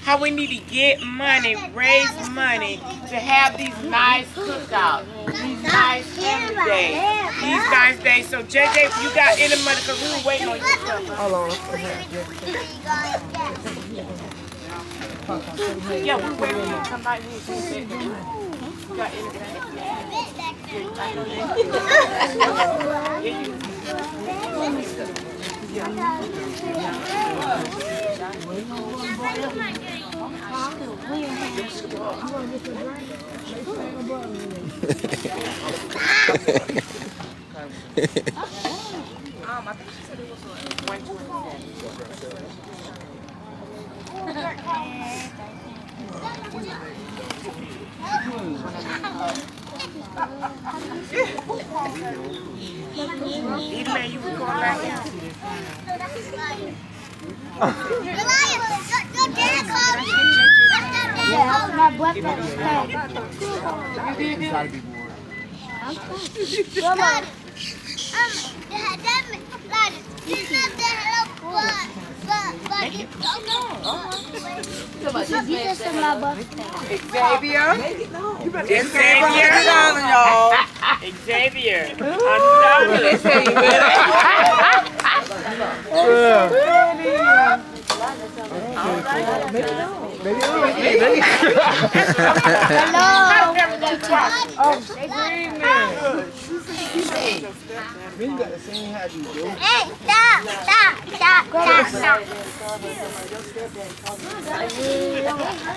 how we need to get money, raise money to have these nice cookouts, these nice family days, these nice days. So JJ, you got any money? Because we were waiting on you. Hold on. Yeah, we waiting on you to come back here. You got anything? I think she said it was 127. Man, you were going back out. My boyfriend is dead. Xavier.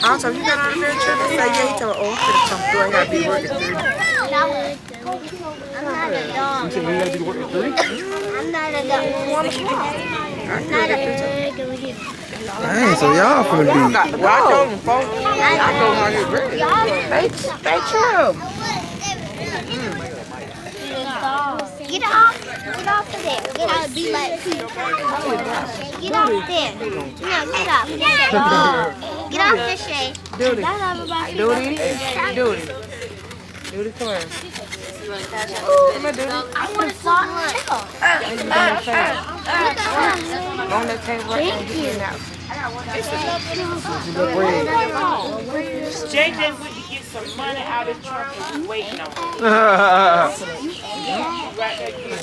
Also, you got on a very trip and say, yeah, he told me, oh, I'm finna come through. I gotta be working through. I'm not a dog. You said you gotta be working at 3? I'm not a dog. Dang, so y'all finna be. Well, I told him, folks. I told him I get ready. They true. Get off of there. Get off, be like people. Get off there. No, get off. Get off the shade. Duty. Duty clear. Come on, Duty. I want to talk. On that table right now, you get out. JJ went to get some money out of his truck and was waiting on him. Right there, get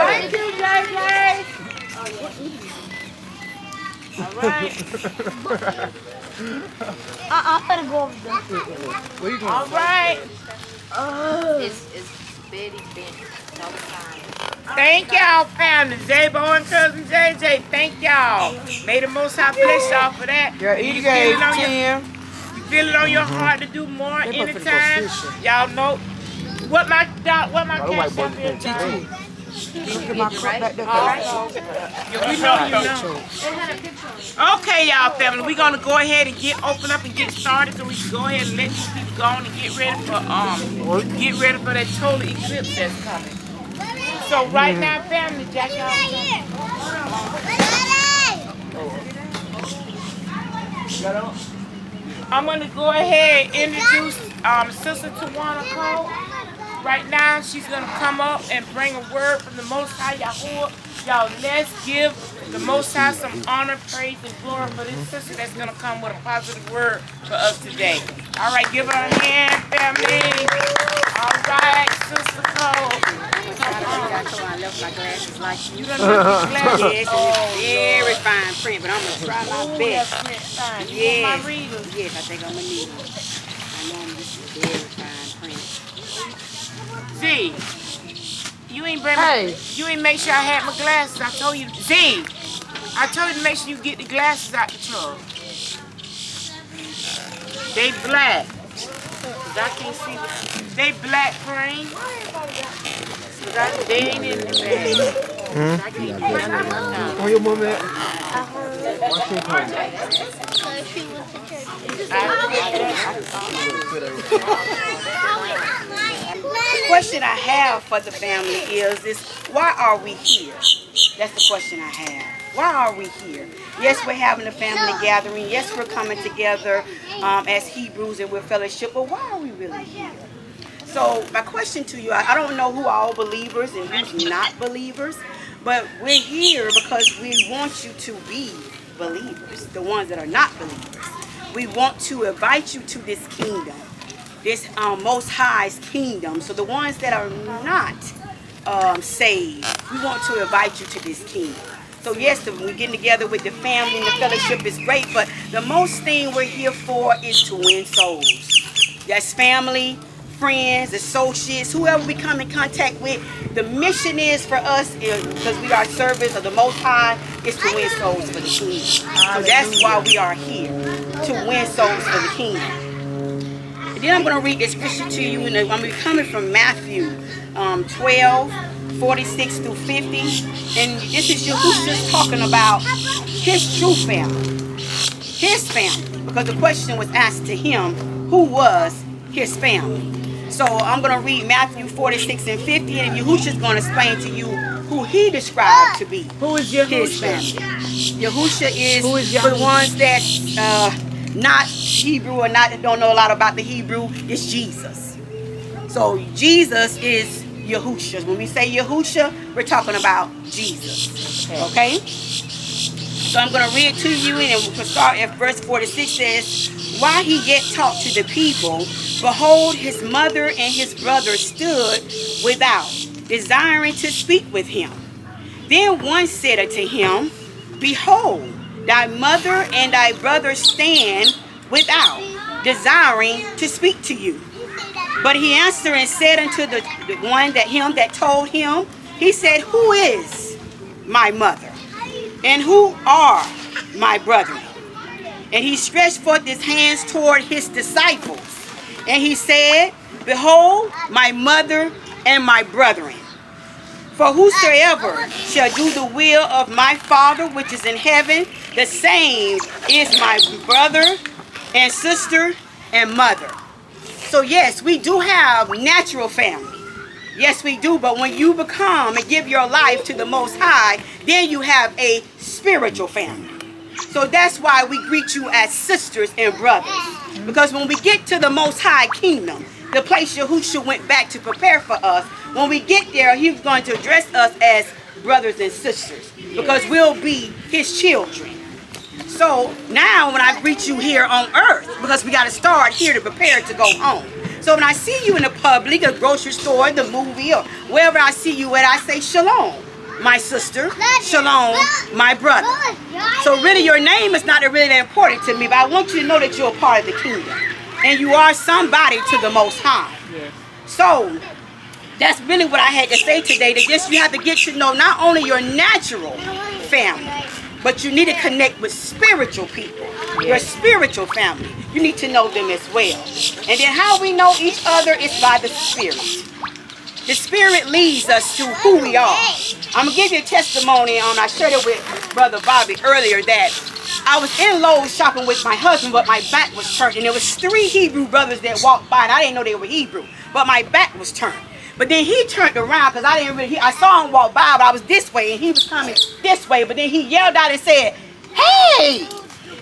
Thank you, JJ. All right. I'm gonna go over there. Where you going? All right. It's Betty Bent. Thank y'all, family. Zabo and cousin JJ, thank y'all. May the Most High bless y'all for that. Girl, eat again, Tim. You feel it on your heart to do more anytime. Y'all know what my cash app is. Look at my cup back there. We know you know. Okay, y'all, family. We're gonna go ahead and open up and get started, so we can go ahead and let these people go on and get ready for that total eclipse that's coming. So right now, family, Jack, y'all. I'm gonna go ahead and introduce Sister Tawana Cole. Right now, she's gonna come up and bring a word from the Most High Yahuwah. Y'all, let's give the Most High some honor, praise, and glory for this sister that's gonna come with a positive word for us today. All right, give her a hand, family. All right, Sister Cole. I left my glasses like You done left your glasses. very fine print, but I'm gonna try my best. Yes. My readers. Yes, I think I'm gonna need them. I know this is very fine print. Z, you ain't make sure I had my glasses. I told you, Z, I told you to make sure you get the glasses out the truck. They black. Cause I can't see them. They black frame. They ain't in the bag. I can't get them out. Where your mom at? What's your phone? The question I have for the family is why are we here? That's the question I have. Why are we here? Yes, we're having a family gathering. Yes, we're coming together as Hebrews and we're fellowship. But why are we really here? So my question to you, I don't know who are all believers and who's not believers, but we're here because we want you to be believers, the ones that are not believers. We want to invite you to this kingdom, this Most High's kingdom. So the ones that are not saved, we want to invite you to this kingdom. So yes, we're getting together with the family and the fellowship is great, but the most thing we're here for is to win souls. That's family, friends, associates, whoever we come in contact with. The mission is for us, because we are servants of the Most High, is to win souls for the kingdom. So that's why we are here, to win souls for the kingdom. And then I'm going to read this scripture to you, and I'm going to be coming from Matthew 12, 46 through 50. And this is Yahushua's talking about his true family. His family. Because the question was asked to him, who was his family? So I'm going to read Matthew 46 and 50, and Yahushua's going to explain to you who he described to be Who is his Yahushua? family. Yahushua is Who is for the ones that not Hebrew or don't know a lot about the Hebrew, it's Jesus. So Jesus is Yahushua. When we say Yahushua, we're talking about Jesus. Okay? So I'm going to read to you, and we can start at verse 46. Says, while he yet talked to the people, behold, his mother and his brother stood without, desiring to speak with him. Then one said unto him, behold, thy mother and thy brother stand without, desiring to speak to you. But he answered and said unto the one that told him, he said, who is my mother? And who are my brethren? And he stretched forth his hands toward his disciples. And he said, behold, my mother and my brethren. For whosoever shall do the will of my Father which is in heaven, the same is my brother and sister and mother. So yes, we do have natural family. Yes, we do. But when you become and give your life to the Most High, then you have a spiritual family. So that's why we greet you as sisters and brothers. Because when we get to the Most High kingdom, the place Yahushua went back to prepare for us, when we get there, he's going to address us as brothers and sisters. Because we'll be his children. So now when I greet you here on earth, because we got to start here to prepare to go home. So when I see you in the public, a grocery store, the movie, or wherever I see you at, I say shalom, my sister. Shalom, my brother. So really your name is not really that important to me, but I want you to know that you're a part of the kingdom. And you are somebody to the Most High. So that's really what I had to say today. That just you have to get to know not only your natural family, but you need to connect with spiritual people, your spiritual family. You need to know them as well. And then how we know each other is by the Spirit. The Spirit leads us to who we are. I'm going to give you a testimony on, I shared it with Brother Bobby earlier, that I was in Lowe's shopping with my husband, but my back was turned. And there was 3 Hebrew brothers that walked by, and I didn't know they were Hebrew, but my back was turned. But then he turned around because I saw him walk by, but I was this way and he was coming this way. But then he yelled out and said, hey!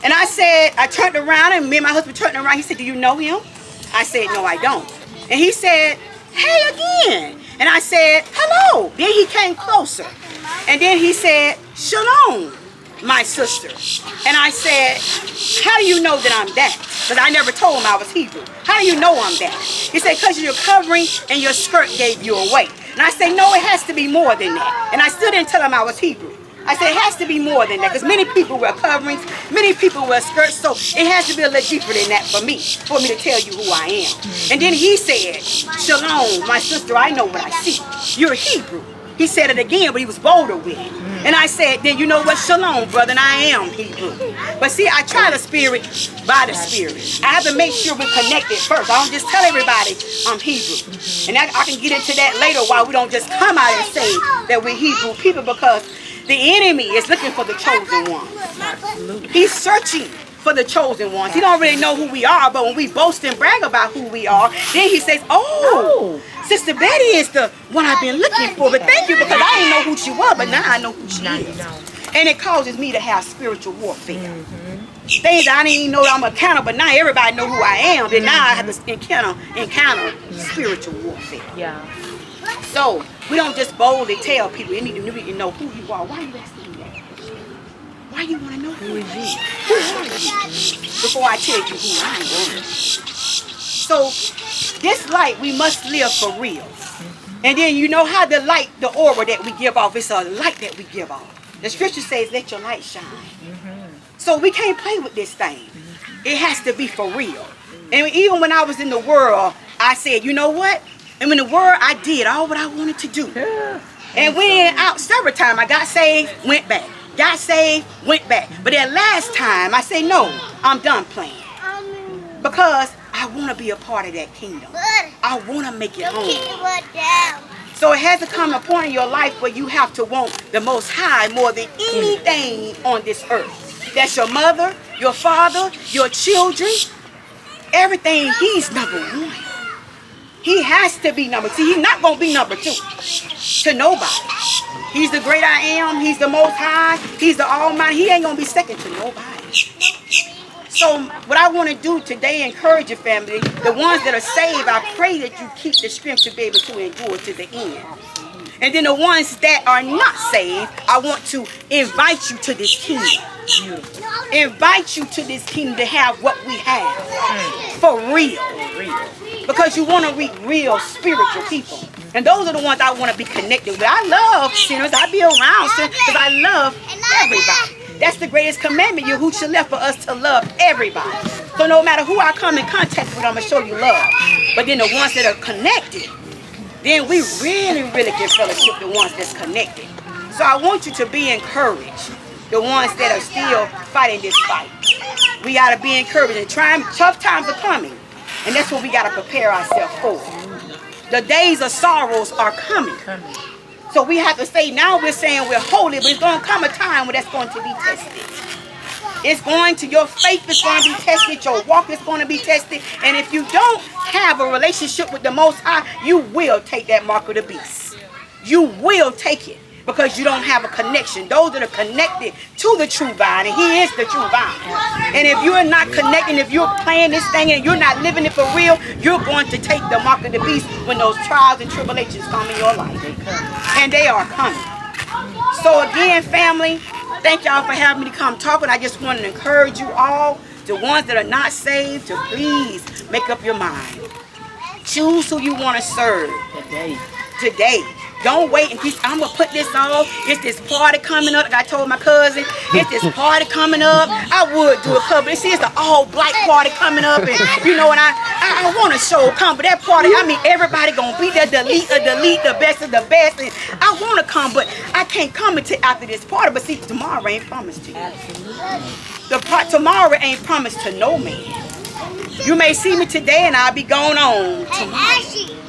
And I turned around, and me and my husband turned around. He said, do you know him? I said, no, I don't. And he said, hey again. And I said, hello. Then he came closer. And then he said, shalom, my sister. And I said, how do you know that I'm that? Because I never told him I was Hebrew. How do you know I'm that? He said, because your covering and your skirt gave you away. And I said, no, it has to be more than that. And I still didn't tell him I was Hebrew. I said, it has to be more than that. Because many people wear coverings, many people wear skirts. So it has to be a little deeper than that for me to tell you who I am. And then he said, shalom, my sister, I know what I see. You're Hebrew. He said it again, but he was bolder with it. And I said, then you know what? Shalom, brother, and I am Hebrew. But see, I try the Spirit by the Spirit. I have to make sure we're connected first. I don't just tell everybody I'm Hebrew. And I can get into that later, why we don't just come out and say that we're Hebrew people, because the enemy is looking for the chosen ones. He's searching for the chosen ones. He don't really know who we are, but when we boast and brag about who we are, then he says, oh, Sister Betty is the one I've been looking for. But thank you, because I didn't know who she was, but now I know who she is. And it causes me to have spiritual warfare. things I didn't even know I'm a encounter, but now everybody know who I am. Then now I have to encounter spiritual warfare. Yeah. So we don't just boldly tell people. You need to know who you are. Why are you asking me that? Why you want to know who is you? Who are you? Before I tell you who I am. So this light we must live for real. And then you know how the light, the aura that we give off, it's a light that we give off. The scripture says, let your light shine. So we can't play with this thing. It has to be for real. And even when I was in the world, I said, you know what? And in the world, I did all what I wanted to do. And went out several times. I got saved, went back. Got saved, went back. But that last time, I said, no, I'm done playing. Because I want to be a part of that kingdom. I want to make it home. So it has to come a point in your life where you have to want the Most High more than anything on this earth. That's your mother, your father, your children, everything. He's number one. He has to be number two. He's not going to be number two to nobody. He's the great I am. He's the Most High. He's the Almighty. He ain't going to be second to nobody. So what I want to do today, encourage your family, the ones that are saved, I pray that you keep the strength to be able to endure to the end. And then the ones that are not saved, I want to invite you to this kingdom. Invite you to this kingdom to have what we have. For real. Because you want to reach real spiritual people. And those are the ones I want to be connected with. I love sinners. I be around sinners because I love everybody. That's the greatest commandment Yahushua left for us to love everybody. So no matter who I come in contact with, I'm going to show you love. But then the ones that are connected, then we really can fellowship the ones that's connected. So I want you to be encouraged. The ones that are still fighting this fight. We got to be encouraged. And tough times are coming. And that's what we got to prepare ourselves for. The days of sorrows are coming. So we have to say, now we're saying we're holy, but it's going to come a time when that's going to be tested. It's going to, your faith is going to be tested, your walk is going to be tested. And if you don't have a relationship with the Most High, you will take that mark of the beast. You will take it because you don't have a connection. Those that are connected to the true vine, and He is the true vine. And if you're not connecting, if you're playing this thing and you're not living it for real, you're going to take the mark of the beast when those trials and tribulations come in your life. And they are coming. So again, family, thank y'all for having me to come talk. And I just want to encourage you all, the ones that are not saved, to please make up your mind. Choose who you want to serve today. Don't wait and keep, I'm going to put this on. It's this party coming up. Like I told my cousin, it's this party coming up. I would do a couple. See, it's the all-black party coming up. And, you know, and I want to show come. But that party, I mean, everybody going to be there. The best of the best. And I want to come, but I can't come until after this party. But see, tomorrow ain't promised to you. Tomorrow ain't promised to no man. You may see me today and I'll be going on tomorrow.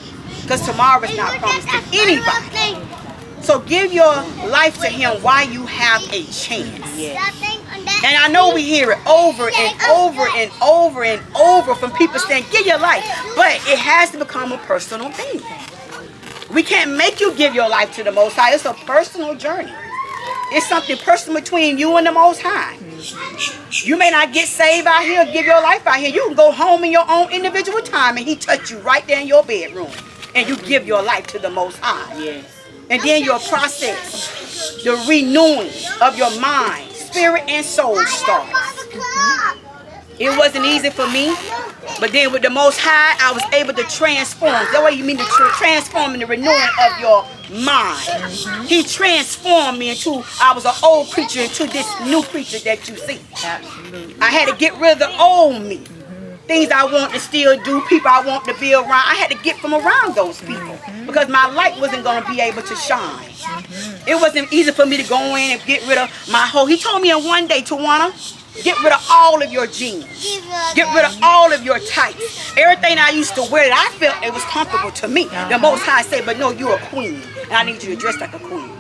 Because tomorrow is not promised to anybody. So give your life to Him while you have a chance. And I know we hear it over and over and over and over from people saying, give your life. But it has to become a personal thing. We can't make you give your life to the Most High. It's a personal journey. It's something personal between you and the Most High. You may not get saved out here, give your life out here. You can go home in your own individual time and He touch you right there in your bedroom. And you give your life to the Most High. Yes. And then your process, the renewing of your mind, spirit, and soul starts. It wasn't easy for me, but then with the Most High, I was able to transform. That's what you mean to transform in the renewing of your mind. He transformed me into, I was an old creature into this new creature that you see. Absolutely. I had to get rid of the old me. Things I want to still do, people I want to be around. I had to get from around those people because my light wasn't going to be able to shine. It wasn't easy for me to go in and get rid of my whole. He told me in one day, Tawana, get rid of all of your jeans. Get rid of all of your tights. Everything I used to wear that I felt it was comfortable to me. The Most High said, but no, you're a queen. And I need you to dress like a queen.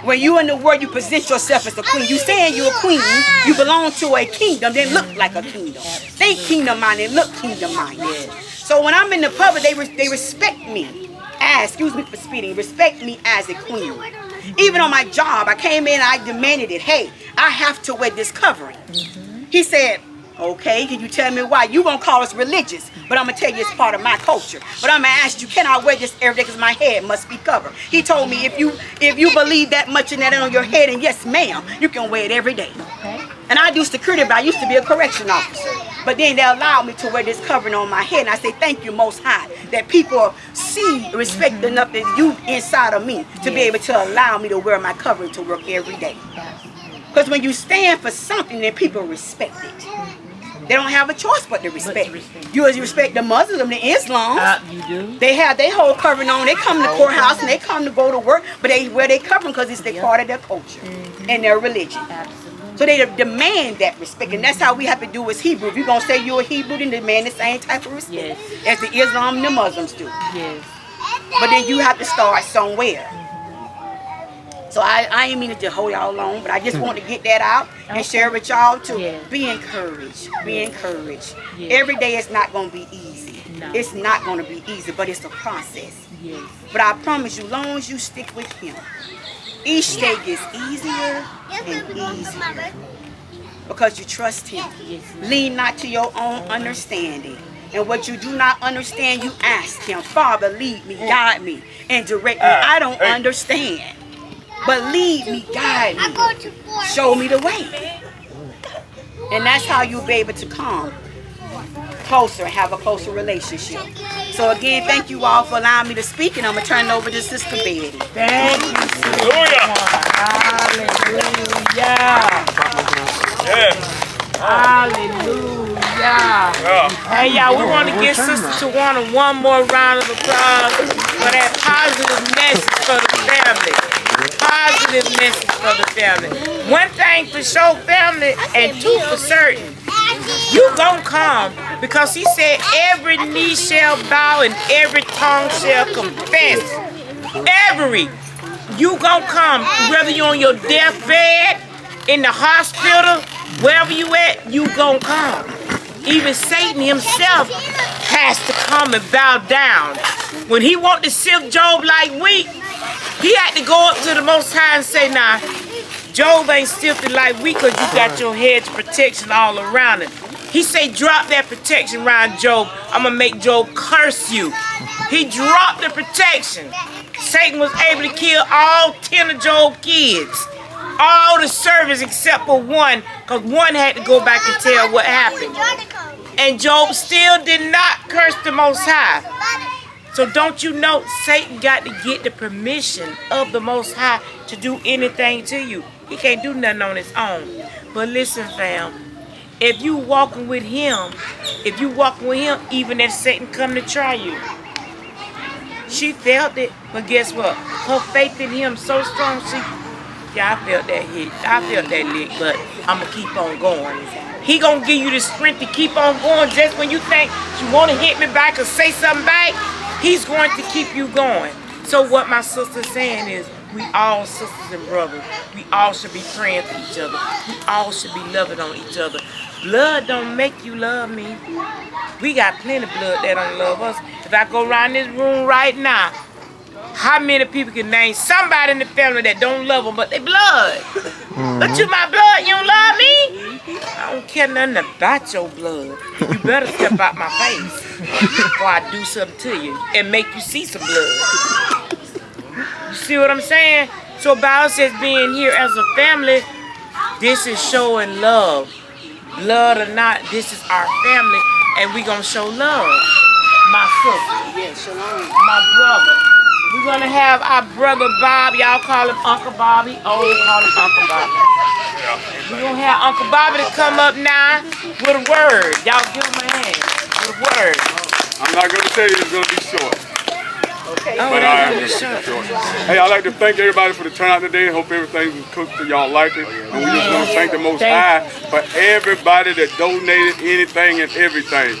When you in the world, you present yourself as a queen. You saying you're a queen, you belong to a kingdom, then look like a kingdom. Think kingdom-minded, look kingdom-minded. So when I'm in the public, they respect me as, excuse me for speeding, respect me as a queen. Even on my job, I came in, I demanded it. Hey, I have to wear this covering. He said, okay, can you tell me why? You gonna call us religious, but I'm gonna tell you it's part of my culture. But I'm gonna ask you, can I wear this every day because my head must be covered? He told me if you believe that much in that on your head, and yes ma'am, you can wear it every day. Okay. And I do security, but I used to be a correction officer. But then they allowed me to wear this covering on my head. And I say, thank you, Most High, that people see, respect enough that you inside of me to be able to allow me to wear my covering to work every day. Because when you stand for something, then people respect it. They don't have a choice but to respect. You respect the Muslim, the Islam. You do. They have their whole covering on. They come to the courthouse and they come to go to work, but they wear their covering because it's part of their culture and their religion. Absolutely. So they demand that respect, and that's how we have to do as Hebrew. If you're gonna say you're a Hebrew, then demand the same type of respect as the Islam and the Muslims do. Yes. But then you have to start somewhere. So I ain't mean to hold y'all long, but I just want to get that out and share with y'all to be encouraged. Be encouraged. Every day is not going to be easy. No. It's not going to be easy, but it's a process. Yes. But I promise you, long as you stick with him, each day gets easier and easier because you trust him. Yes. Lean not to your own understanding. And what you do not understand, you ask him, Father, lead me, guide me, and direct me. I don't understand. But lead me, guide me, show me the way. And that's how you'll be able to come closer and have a closer relationship. So again, thank you all for allowing me to speak, and I'm going to turn it over to Sister Betty. Thank you, Sister. Hallelujah. Hallelujah. Hey, y'all, we want to give Sister Tawana one more round of applause for that positive message for the family. Positive message for the family. One thing for sure, family, and two for certain. You gonna come because he said every knee shall bow and every tongue shall confess. You gonna come, whether you're on your deathbed, in the hospital, wherever you at, you gonna come. Even Satan himself has to come and bow down. When he wanted to sift Job like wheat, he had to go up to the Most High and say, nah, Job ain't sifted like wheat because you got your hedge protection all around it. He said, drop that protection around Job. I'm going to make Job curse you. He dropped the protection. Satan was able to kill all 10 of Job's kids. All the servants except for one, because one had to go back and tell what happened. And Job still did not curse the Most High. So don't you know, Satan got to get the permission of the Most High to do anything to you. He can't do nothing on his own. But listen, fam, if you walking with him, even if Satan come to try you, she felt it, but guess what? Her faith in him so strong, I felt that hit. I felt that lick, but I'm going to keep on going. He going to give you the strength to keep on going just when you think you want to hit me back or say something back. He's going to keep you going. So what my sister's saying is, we all sisters and brothers. We all should be praying for each other. We all should be loving on each other. Blood don't make you love me. We got plenty of blood that don't love us. If I go around this room right now, how many people can name somebody in the family that don't love them but they blood? But you my blood, you don't love me? I don't care nothing about your blood. You better step out my face before I do something to you and make you see some blood. You see what I'm saying? So by us just being here as a family, this is showing love. Blood or not, this is our family, and we gonna show love. My sister, my brother. We're gonna have our brother Bob. Y'all call him Uncle Bobby. Oh, we call him Uncle Bobby. We're gonna have Uncle Bobby to come up now with a word. Y'all give him a hand with a word. I'm not gonna tell you it's gonna be short. Okay. But I am gonna be short. Hey, I'd like to thank everybody for the turnout today. Hope everything was cooked so y'all like it. And we just want to thank the Most High for everybody that donated anything and everything.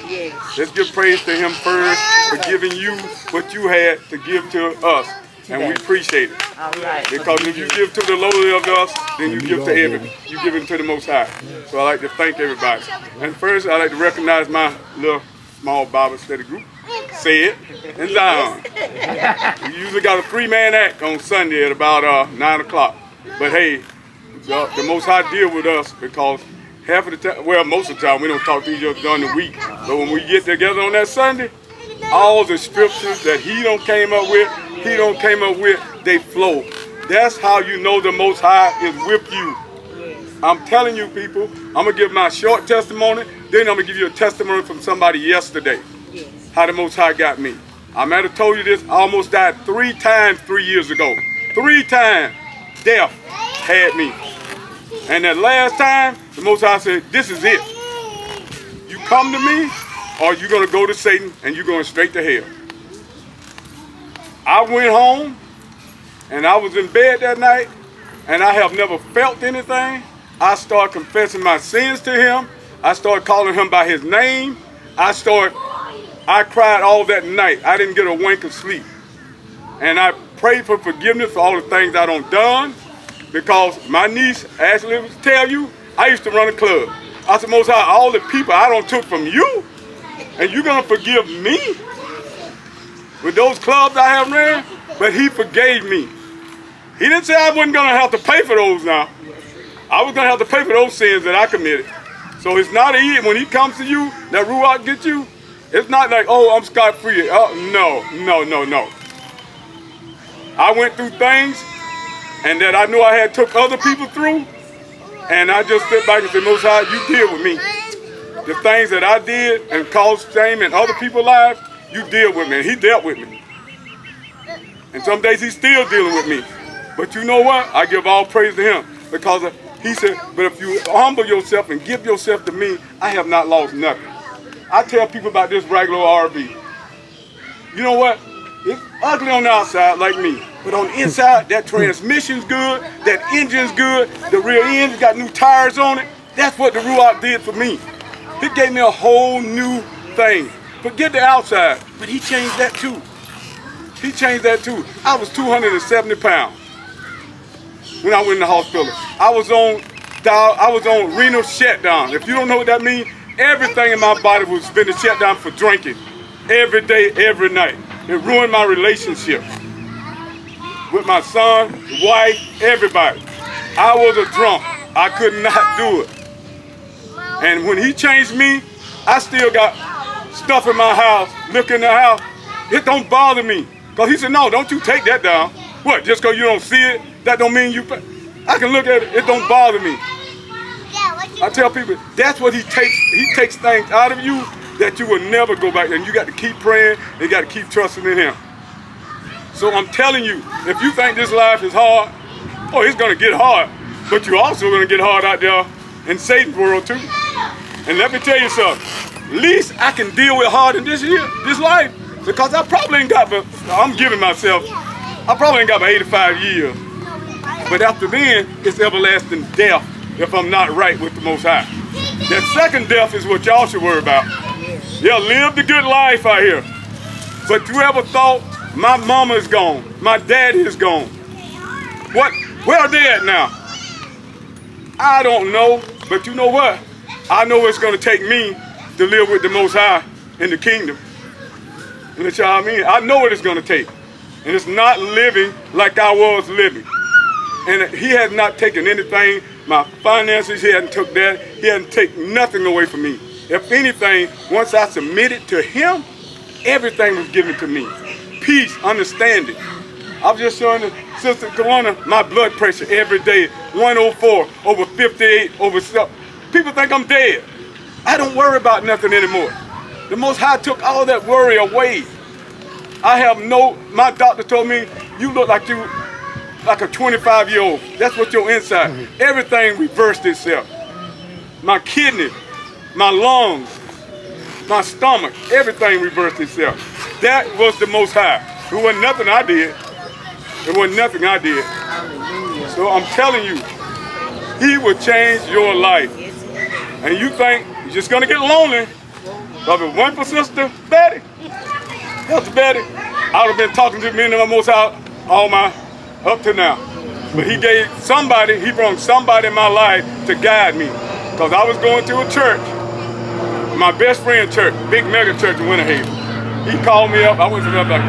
Let's give praise to him first for giving you what you had to give to us. And we appreciate it. All right. Because if you give to the lowly of us, then you give to heaven. You give it to the Most High. So I'd like to thank everybody. And first, I'd like to recognize my little small Bible study group. Say it and down. We usually got a 3-man act on Sunday at about 9 o'clock. But hey, the Most High deal with us because half of the time, well, most of the time, we don't talk to each other during the week. But when we get together on that Sunday, all the scriptures that he don't came up with, they flow. That's how you know the Most High is with you. I'm telling you, people, I'm going to give my short testimony, then I'm going to give you a testimony from somebody yesterday, how the Most High got me. I might have told you this, I almost died 3 times 3 years ago. 3 times death had me. And that last time, the Most High said, this is it. You come to me, or you're going to go to Satan, and you're going straight to hell. I went home, and I was in bed that night, and I have never felt anything. I started confessing my sins to him. I started calling him by his name. I cried all that night. I didn't get a wink of sleep. And I prayed for forgiveness for all the things I done done, because my niece, Ashley, will tell you, I used to run a club. I said, Most High, all the people I done took from you, and you're gonna forgive me? With those clubs I have ran? But he forgave me. He didn't say I wasn't gonna have to pay for those now. I was gonna have to pay for those sins that I committed. So it's not easy when he comes to you, that Ruach gets you. It's not like, oh, I'm scot-free. No. I went through things, and that I knew I had took other people through, and I just sit back and say, Most High, you deal with me. The things that I did and caused shame in other people's lives, you deal with me. And he dealt with me. And some days he's still dealing with me. But you know what? I give all praise to him, because he said, but if you humble yourself and give yourself to me, I have not lost nothing. I tell people about this regular RV. You know what? It's ugly on the outside like me, but on the inside, that transmission's good, that engine's good, the rear end's got new tires on it. That's what the Ruach did for me. He gave me a whole new thing. Forget the outside, but he changed that too. He changed that too. I was 270 pounds when I went in the hospital. I was on renal shutdown. If you don't know what that means, everything in my body was been shut down for drinking. Every day, every night. It ruined my relationship with my son, wife, everybody. I was a drunk. I could not do it. And when he changed me, I still got stuff in my house, look in the house. It don't bother me. Because he said, no, don't you take that down. What, just because you don't see it, that don't mean you... I can look at it, it don't bother me. I tell people, that's what he takes. He takes things out of you that you will never go back. And you got to keep praying, and you got to keep trusting in him. So I'm telling you, if you think this life is hard, oh, it's going to get hard. But you're also going to get hard out there in Satan's world too. And let me tell you something. At least I can deal with hard in this life. Because I probably ain't got, I'm giving myself, I probably ain't got about 85 years. But after then, it's everlasting death if I'm not right with the Most High. That second death is what y'all should worry about. Yeah, live the good life out here. But you ever thought, my mama is gone, my daddy is gone. Where are they at now? I don't know, but you know what? I know it's going to take me to live with the Most High in the kingdom. And that's what I mean. I know what it's going to take. And it's not living like I was living. And he has not taken anything, my finances, he hasn't took that. He hasn't taken nothing away from me. If anything, once I submitted to him, everything was given to me. Peace, understanding. I was just showing the Sister Corona my blood pressure every day. 104, over 58, over 7. People think I'm dead. I don't worry about nothing anymore. The Most High took all that worry away. My doctor told me, you look like a 25-year-old. That's what your inside. Everything reversed itself. My kidney, my lungs, my stomach, everything reversed itself. That was the Most High. It wasn't nothing I did. It wasn't nothing I did. So I'm telling you, he will change your life. And you think you're just going to get lonely. But if it weren't for Sister Betty, Sister Betty, I would have been talking to me and the Most High up to now. But he brought somebody in my life to guide me. Because I was going to a church, my best friend church, big mega church in Winter Haven. He called me up, I went to him like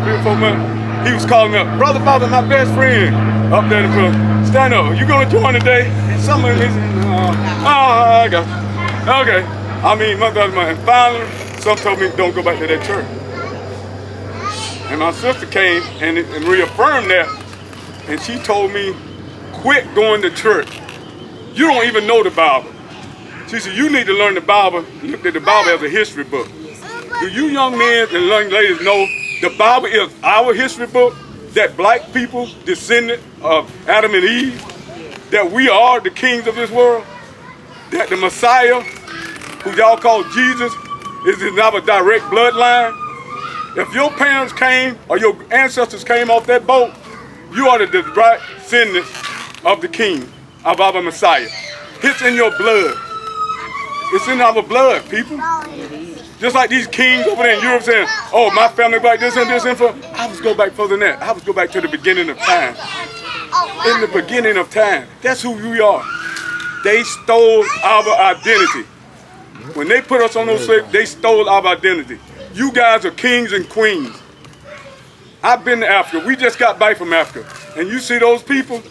3 or 4 months. He was calling me up, Brother Bobby, my best friend, up there in the front. Stand up, you gonna join today? some of them, I got you. Okay. I mean, and finally, some told me don't go back to that church. And my sister came and reaffirmed that, and she told me, quit going to church. You don't even know the Bible. She said, you need to learn the Bible, look at the Bible as a history book. Do you young men and young ladies know the Bible is our history book? That black people, descendant of Adam and Eve, that we are the kings of this world? That the Messiah, who y'all call Jesus, is in our direct bloodline? If your parents came or your ancestors came off that boat, you are the direct descendants of the king, of our Messiah. It's in your blood. It's in our blood, people. Just like these kings over there in Europe saying, oh, my family like this and this and for. I was go back further than that. I was go back to the beginning of time. In the beginning of time. That's who we are. They stole our identity. When they put us on those slaves, they stole our identity. You guys are kings and queens. I've been to Africa. We just got back from Africa. And you see those people,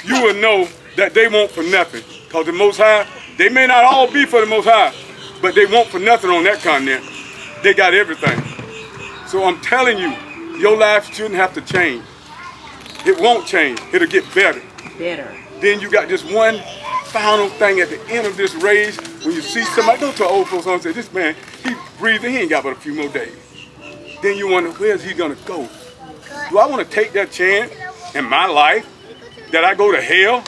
you will know that they want for nothing. Because the Most High, they may not all be for the Most High, but they want for nothing on that continent. They got everything. So I'm telling you, your life shouldn't have to change. It won't change. It'll get better. Then you got this one final thing at the end of this race. When you see somebody, go to an old folks home and say, this man, he breathing, he ain't got but a few more days. Then you wonder, where's he gonna go? Do I want to take that chance in my life that I go to hell?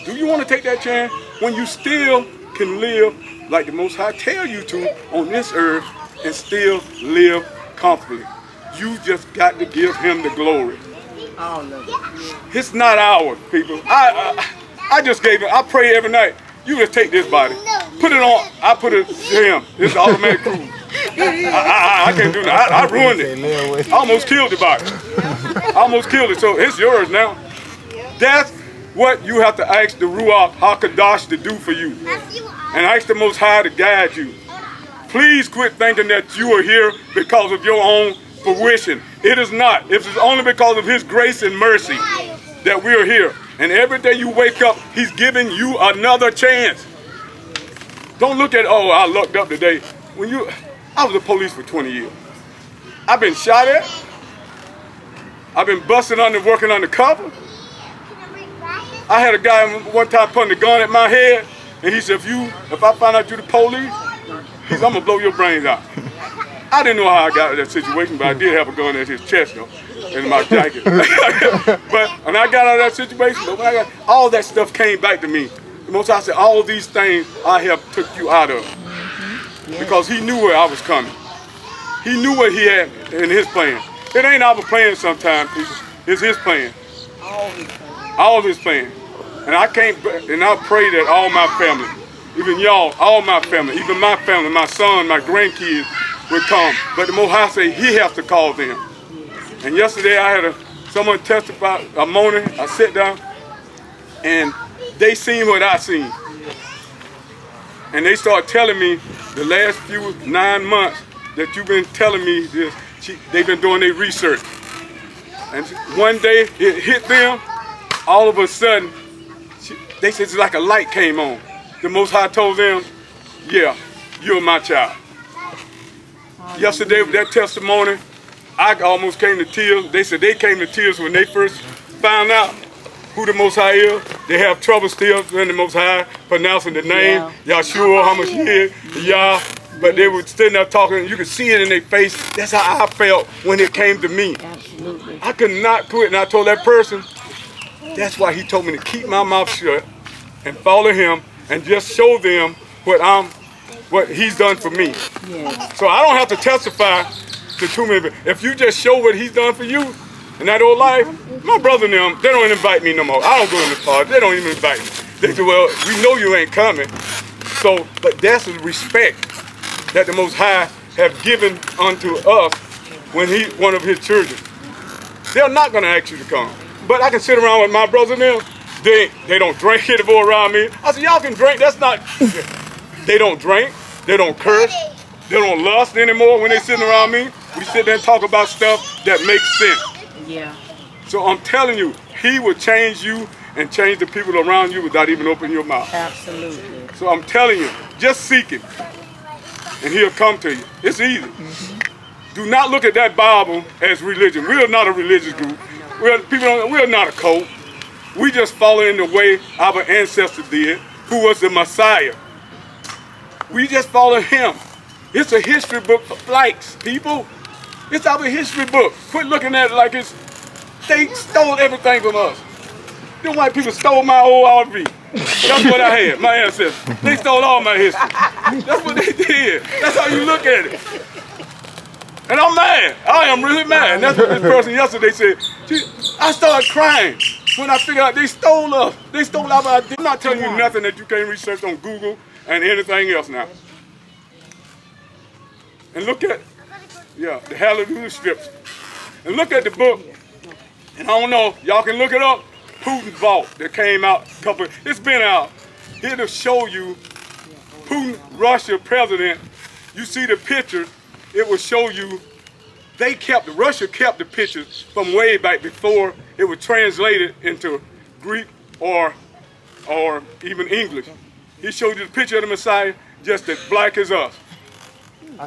Do you want to take that chance when you still can live like the Most High tell you to on this earth and still live comfortably? You just got to give him the glory. It's not ours, people. I just gave it. I pray every night. You just take this body, put it on. I put it to him. It's automatic cruise. I can't do that. I ruined it. I almost killed the body. I almost killed it. So it's yours now. That's what you have to ask the Ruach HaKadosh to do for you. And ask the Most High to guide you. Please quit thinking that you are here because of your own fruition. It is not. It is only because of his grace and mercy that we are here. And every day you wake up, he's giving you another chance. Don't look at, oh, I lucked up today. I was the police for 20 years. I've been shot at. I've been busting working undercover. I had a guy one time putting a gun at my head, and he said, if I find out you're the police, he said, I'm gonna blow your brains out. I didn't know how I got in that situation, but I did have a gun at his chest, though, in my jacket. But when I got out of that situation, all that stuff came back to me. The Most High said, all these things I have took you out of. Because he knew where I was coming. He knew what he had in his plan. It ain't our plan sometimes, people. It's his plan. All his plan. And I pray that all my family, even y'all, all my family, even my family, my son, my grandkids would come. But the Most High say he has to call them. And yesterday I had someone testify, a morning, I sat down, and they seen what I seen. And they started telling me the last 9 months that you've been telling me this, they've been doing their research. And one day it hit them, all of a sudden, they said it's like a light came on. The Most High told them, yeah, you're my child. Yesterday with that testimony, I almost came to tears. They said they came to tears when they first found out who the Most High is. They have trouble still in the Most High pronouncing the name, Yahshua, HaMashiach, Yah. But they were sitting there talking, you could see it in their face. That's how I felt when it came to me. Absolutely. I could not quit, and I told that person, that's why he told me to keep my mouth shut and follow him and just show them what he's done for me. Yes. So I don't have to testify to too many. If you just show what he's done for you in that old life, my brother and them, they don't invite me no more. I don't go in the party. They don't even invite me. They say, well, we know you ain't coming. So, but that's the respect that the Most High have given unto us when he's one of his children. They're not going to ask you to come. But I can sit around with my brother and them. They don't drink anymore around me. I said, y'all can drink. That's not. They don't drink. They don't curse. They don't lust anymore when they're sitting around me. We sit there and talk about stuff that makes sense. Yeah. So I'm telling you, he will change you and change the people around you without even opening your mouth. Absolutely. So I'm telling you, just seek him, and he'll come to you. It's easy. Do not look at that Bible as religion. We are not a religious group. We're not a cult. We just follow in the way our ancestors did, who was the Messiah. We just follow him. It's a history book for likes, people. It's our history book. Quit looking at it like they stole everything from us. Them white people stole my old RV. That's what I had, my ancestors. They stole all my history. That's what they did. That's how you look at it. And I'm mad. I am really mad. And that's what this person yesterday said. I started crying when I figured out they stole us. They stole our identity. I'm not telling you nothing that you can't research on Google and anything else now. And look at, the Hallelujah Scripture. And look at the book. And I don't know, y'all can look it up. Putin's vault that came out a couple, it's been out. Here to show you Putin, Russia president. You see the picture, it will show you Russia kept the pictures from way back before it was translated into Greek or even English. He showed you the picture of the Messiah just as black as us.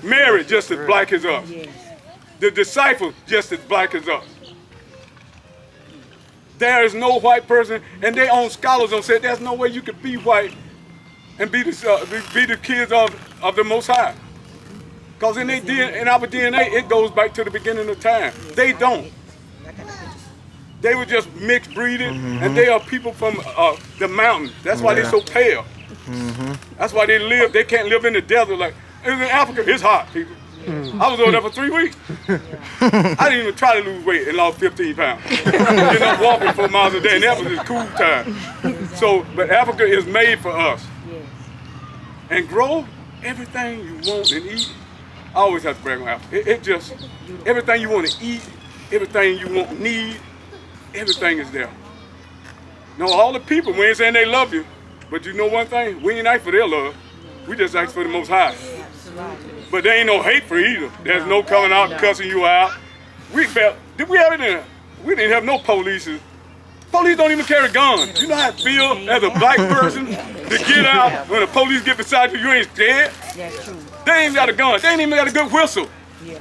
Mary just as black as us. The disciples just as black as us. There is no white person, and their own scholars have said there's no way you could be white and be the kids of the Most High. Because in our DNA, it goes back to the beginning of time. They don't. They were just mixed breeded, and they are people from the mountains. That's why they're so pale. That's why they can't live in the desert. Like in Africa, it's hot, people. I was over there for 3 weeks. I didn't even try to lose weight and lost 15 pounds. Ended up walking 4 miles a day, and that was just cool time. So, but Africa is made for us. And grow everything you want and eat. I always have to brag on Africa. It just, everything you want to eat, everything you want, need, everything is there. No, all the people, we ain't saying they love you, but you know one thing, we ain't ask for their love. We just ask for the Most High. But there ain't no hate for either. There's no coming out and cussing you out. Did we have it in? We didn't have no police. Police don't even carry guns. You know how it feels as a black person to get out when the police get beside you, you ain't scared? That's true. They ain't got a gun. They ain't even got a good whistle. Yeah.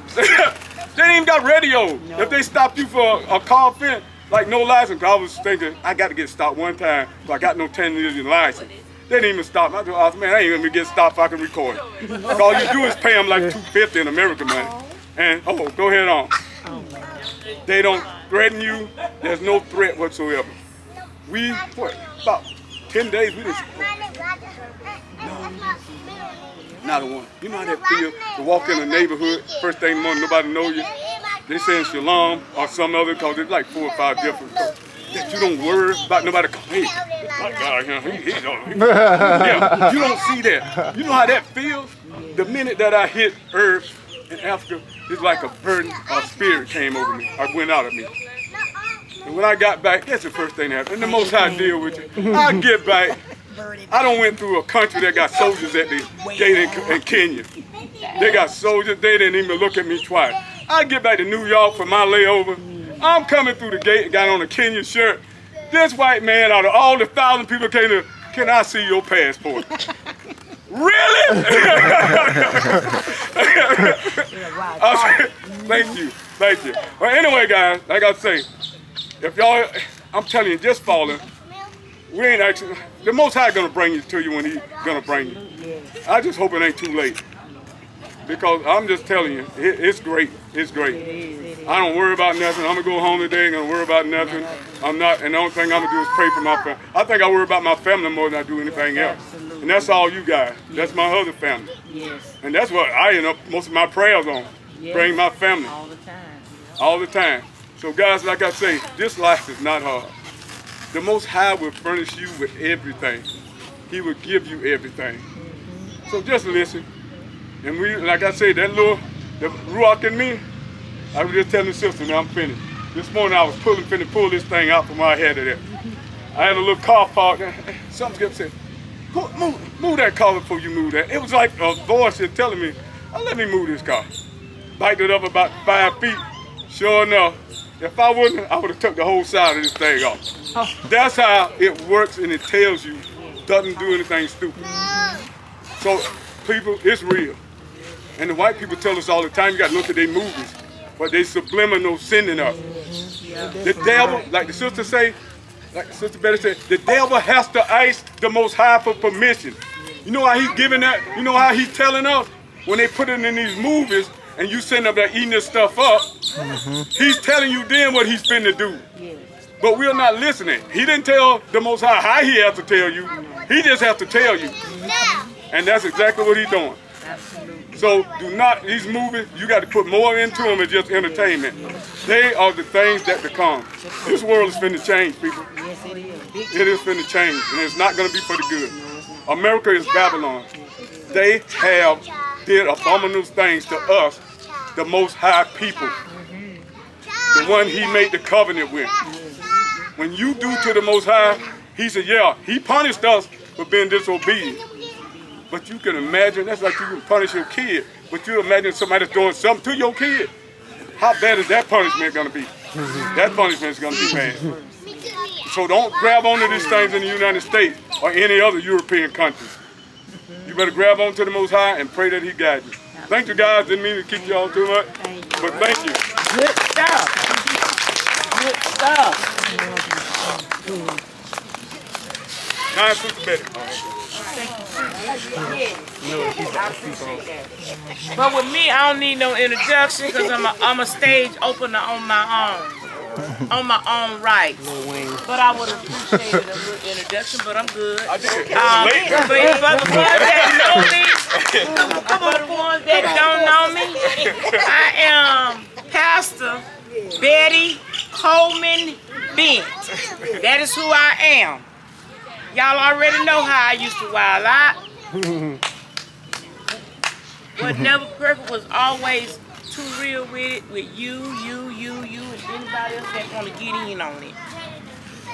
They ain't even got radio. No. If they stopped you for a car offense, like no license, I was thinking, I got to get stopped one time, so I got no 10-year license. They didn't even stop me. I thought, man, I ain't even gonna get stopped if I can record it. All you do is pay them like $250 in American money. And, go ahead on. They don't threaten you. There's no threat whatsoever. About 10 days, we didn't. Not a one. You know how that feels to walk in a neighborhood, first thing in the morning, nobody know you. They saying shalom or some other, because there's like 4 or 5 different. That you don't worry about nobody coming. Hey, black guy, yeah, you don't see that. You know how that feels? The minute that I hit earth in Africa, it's like a burden of spirit came over me, or went out of me. And when I got back, that's the first thing that happened. And the Most High deal with you. I get back. I done went through a country that got soldiers at the gate in Kenya. They got soldiers, they didn't even look at me twice. I get back to New York for my layover. I'm coming through the gate, got on a Kenyan shirt. This white man, out of all the 1,000 people came to, can I see your passport? Really? Thank you. Well, anyway, guys, like I say, if y'all, I'm telling you, just falling, we ain't actually, the Most High gonna bring you to you when He's gonna bring you. I just hope it ain't too late. Because I'm just telling you, it's great. It's great. I don't worry about nothing. I'm gonna go home today. Ain't gonna worry about nothing. I'm not, and the only thing I'm gonna do is pray for my family. I think I worry about my family more than I do anything else. And that's all you guys. That's my other family. Yes. And that's what I end up most of my prayers on. Bring my family. All the time. All the time. So guys, like I say, this life is not hard. The Most High will furnish you with everything. He will give you everything. So just listen. And we, like I said, the Ruach in me, I was just telling the sister, now I'm finished. This morning I was finna pull this thing out from my head of there. I had a little car parked there. Something kept saying, move that car before you move that. It was like a voice just telling me, let me move this car. Biked it up about 5 feet. Sure enough, If I wouldn't, I would have took the whole side of this thing off. That's how it works, and it tells you, doesn't do anything stupid. So, people, it's real. And the white people tell us all the time, you got to look at their movies, but they subliminal sending us. The devil, like the sister say, like Sister Betty said, the devil has to ask the Most High for permission. You know how he's giving that? You know how he's telling us? When they put it in these movies and you sitting up there eating this stuff up, he's telling you then what he's finna do. But we're not listening. He didn't tell the Most High how he has to tell you. He just has to tell you. And that's exactly what he's doing. So do not, these movies, you got to put more into them than just entertainment. They are the things that become. This world is finna change, people. It is finna change, and it's not going to be for the good. America is Babylon. They have did abominable things to us, the Most High people. The one he made the covenant with. When you do to the Most High, he said, yeah, he punished us for being disobedient. But you can imagine, that's like you can punish your kid, but you imagine somebody's doing something to your kid. How bad is that punishment going to be? That punishment is going to be bad. So don't grab onto these things in the United States or any other European countries. You better grab onto the Most High and pray that he guides you. Thank you guys, didn't mean to keep y'all too much, but thank you. Good stuff. Good stuff. Nice, Sister Betty. But with me, I don't need no introduction because I'm a stage opener on my own right. But I would appreciate a little introduction, but I'm good. I did. For the ones that know me, for the ones that don't know me, I am Pastor Betty Coleman Bent. That is who I am. Y'all already know how I used to wild out. What never perfect was always too real with it, with you, and anybody else that want to get in on it.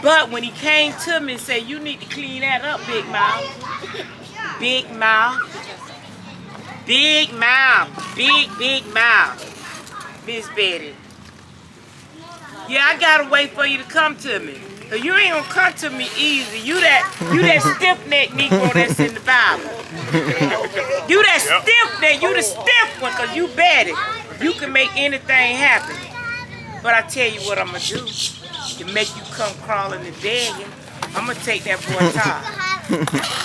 But when he came to me and said, you need to clean that up, big mouth. Big mouth. Big mouth. Big mouth. Miss Betty. Yeah, I gotta wait for you to come to me. You ain't gonna come to me easy. You that stiff-necked Negro that's in the Bible. You that stiff-neck, you the stiff one, cause you Betty. You can make anything happen. But I tell you what I'm gonna do. To make you come crawling and begging, I'm gonna take that boy top.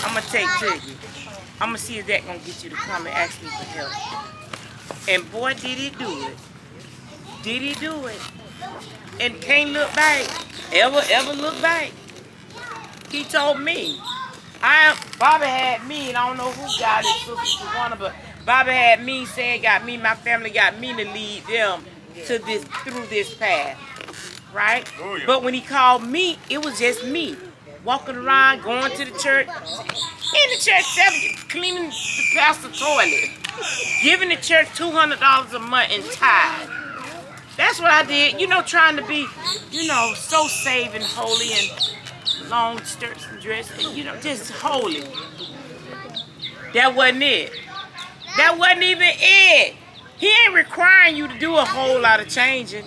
I'm gonna take to you. I'm gonna see if that gonna get you to come and ask me for help. And boy, did he do it. Did he do it? And can't look back. Ever look back. He told me. Bobby had me, and I don't know who got it, Sister Tawana, but Bobby had me saying, my family got me to lead them to through this path. Right? Oh, yeah. But when he called me, it was just me. Walking around, going to the church. In the church, cleaning the pastor's toilet. Giving the church $200 a month in tithe. That's what I did, trying to be, so saved and holy and long skirts and dresses, just holy. That wasn't it. That wasn't even it. He ain't requiring you to do a whole lot of changing.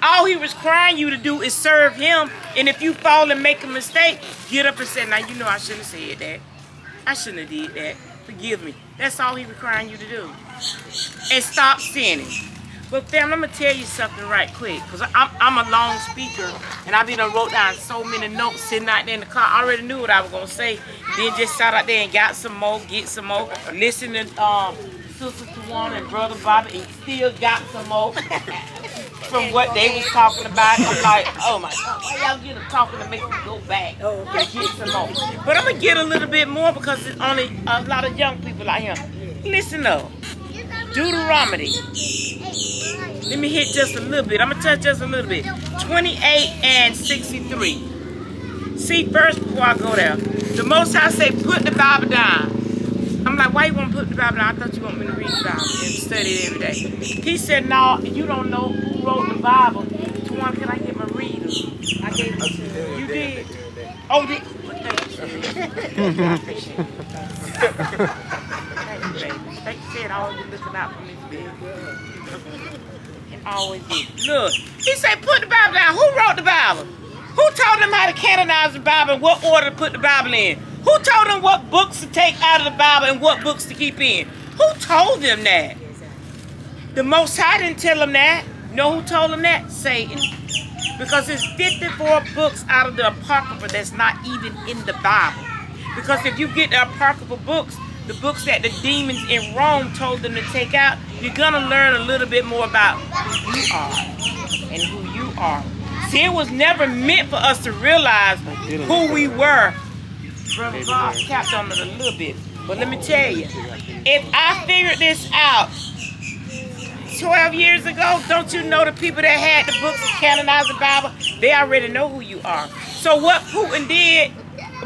All he was requiring you to do is serve him, and if you fall and make a mistake, get up and say, now, I shouldn't have said that. I shouldn't have did that. Forgive me. That's all he requiring you to do. And stop sinning. But fam, I'm gonna tell you something right quick, because I'm a long speaker, and I wrote down so many notes sitting out there in the car. I already knew what I was gonna say. Then just sat out there and got some more, get some more. Listen to Sister Tawana and Brother Bobby, and still got some more from what they was talking about. I'm like, oh my God, why y'all get them talking to make me go back and get some more? But I'm gonna get a little bit more because there's only a lot of young people out here. Listen up. Deuteronomy. Let me hit just a little bit. I'm going to touch just a little bit. 28 and 63. See, first before I go there, the Most High say, put the Bible down. I'm like, why you want to put the Bible down? I thought you want me to read the Bible and study it every day. He said, no, you don't know who wrote the Bible. Tawana, can I get my reader? I gave it to you. You did? Oh, did? Thank you, baby. Thank you for all you looking out for me. And always is. Look, he said put the Bible down. Who wrote the Bible? Who told them how to canonize the Bible and what order to put the Bible in? Who told them what books to take out of the Bible and what books to keep in? Who told them that? The Most High didn't tell them that. Know who told them that? Satan. Because there's 54 books out of the Apocrypha that's not even in the Bible. Because if you get the Apocrypha books, the books that the demons in Rome told them to take out, you're going to learn a little bit more about who you are and who you are. See, it was never meant for us to realize who we were. Brother Bob tapped on it a little bit. But let me tell you, if I figured this out 12 years ago, don't you know the people that had the books that canonized the Bible, they already know who you are. So what Putin did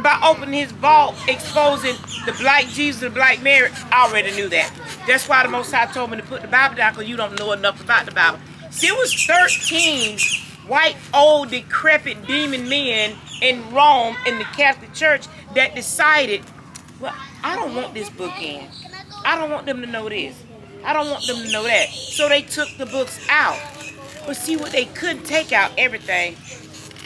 by opening his vault, exposing the black Jesus and the black Mary, I already knew that. That's why the Most High told me to put the Bible down, because you don't know enough about the Bible. See, it was 13 white, old, decrepit demon men in Rome in the Catholic Church that decided, well, I don't want this book in. I don't want them to know this. I don't want them to know that. So they took the books out. But see what they couldn't take out everything.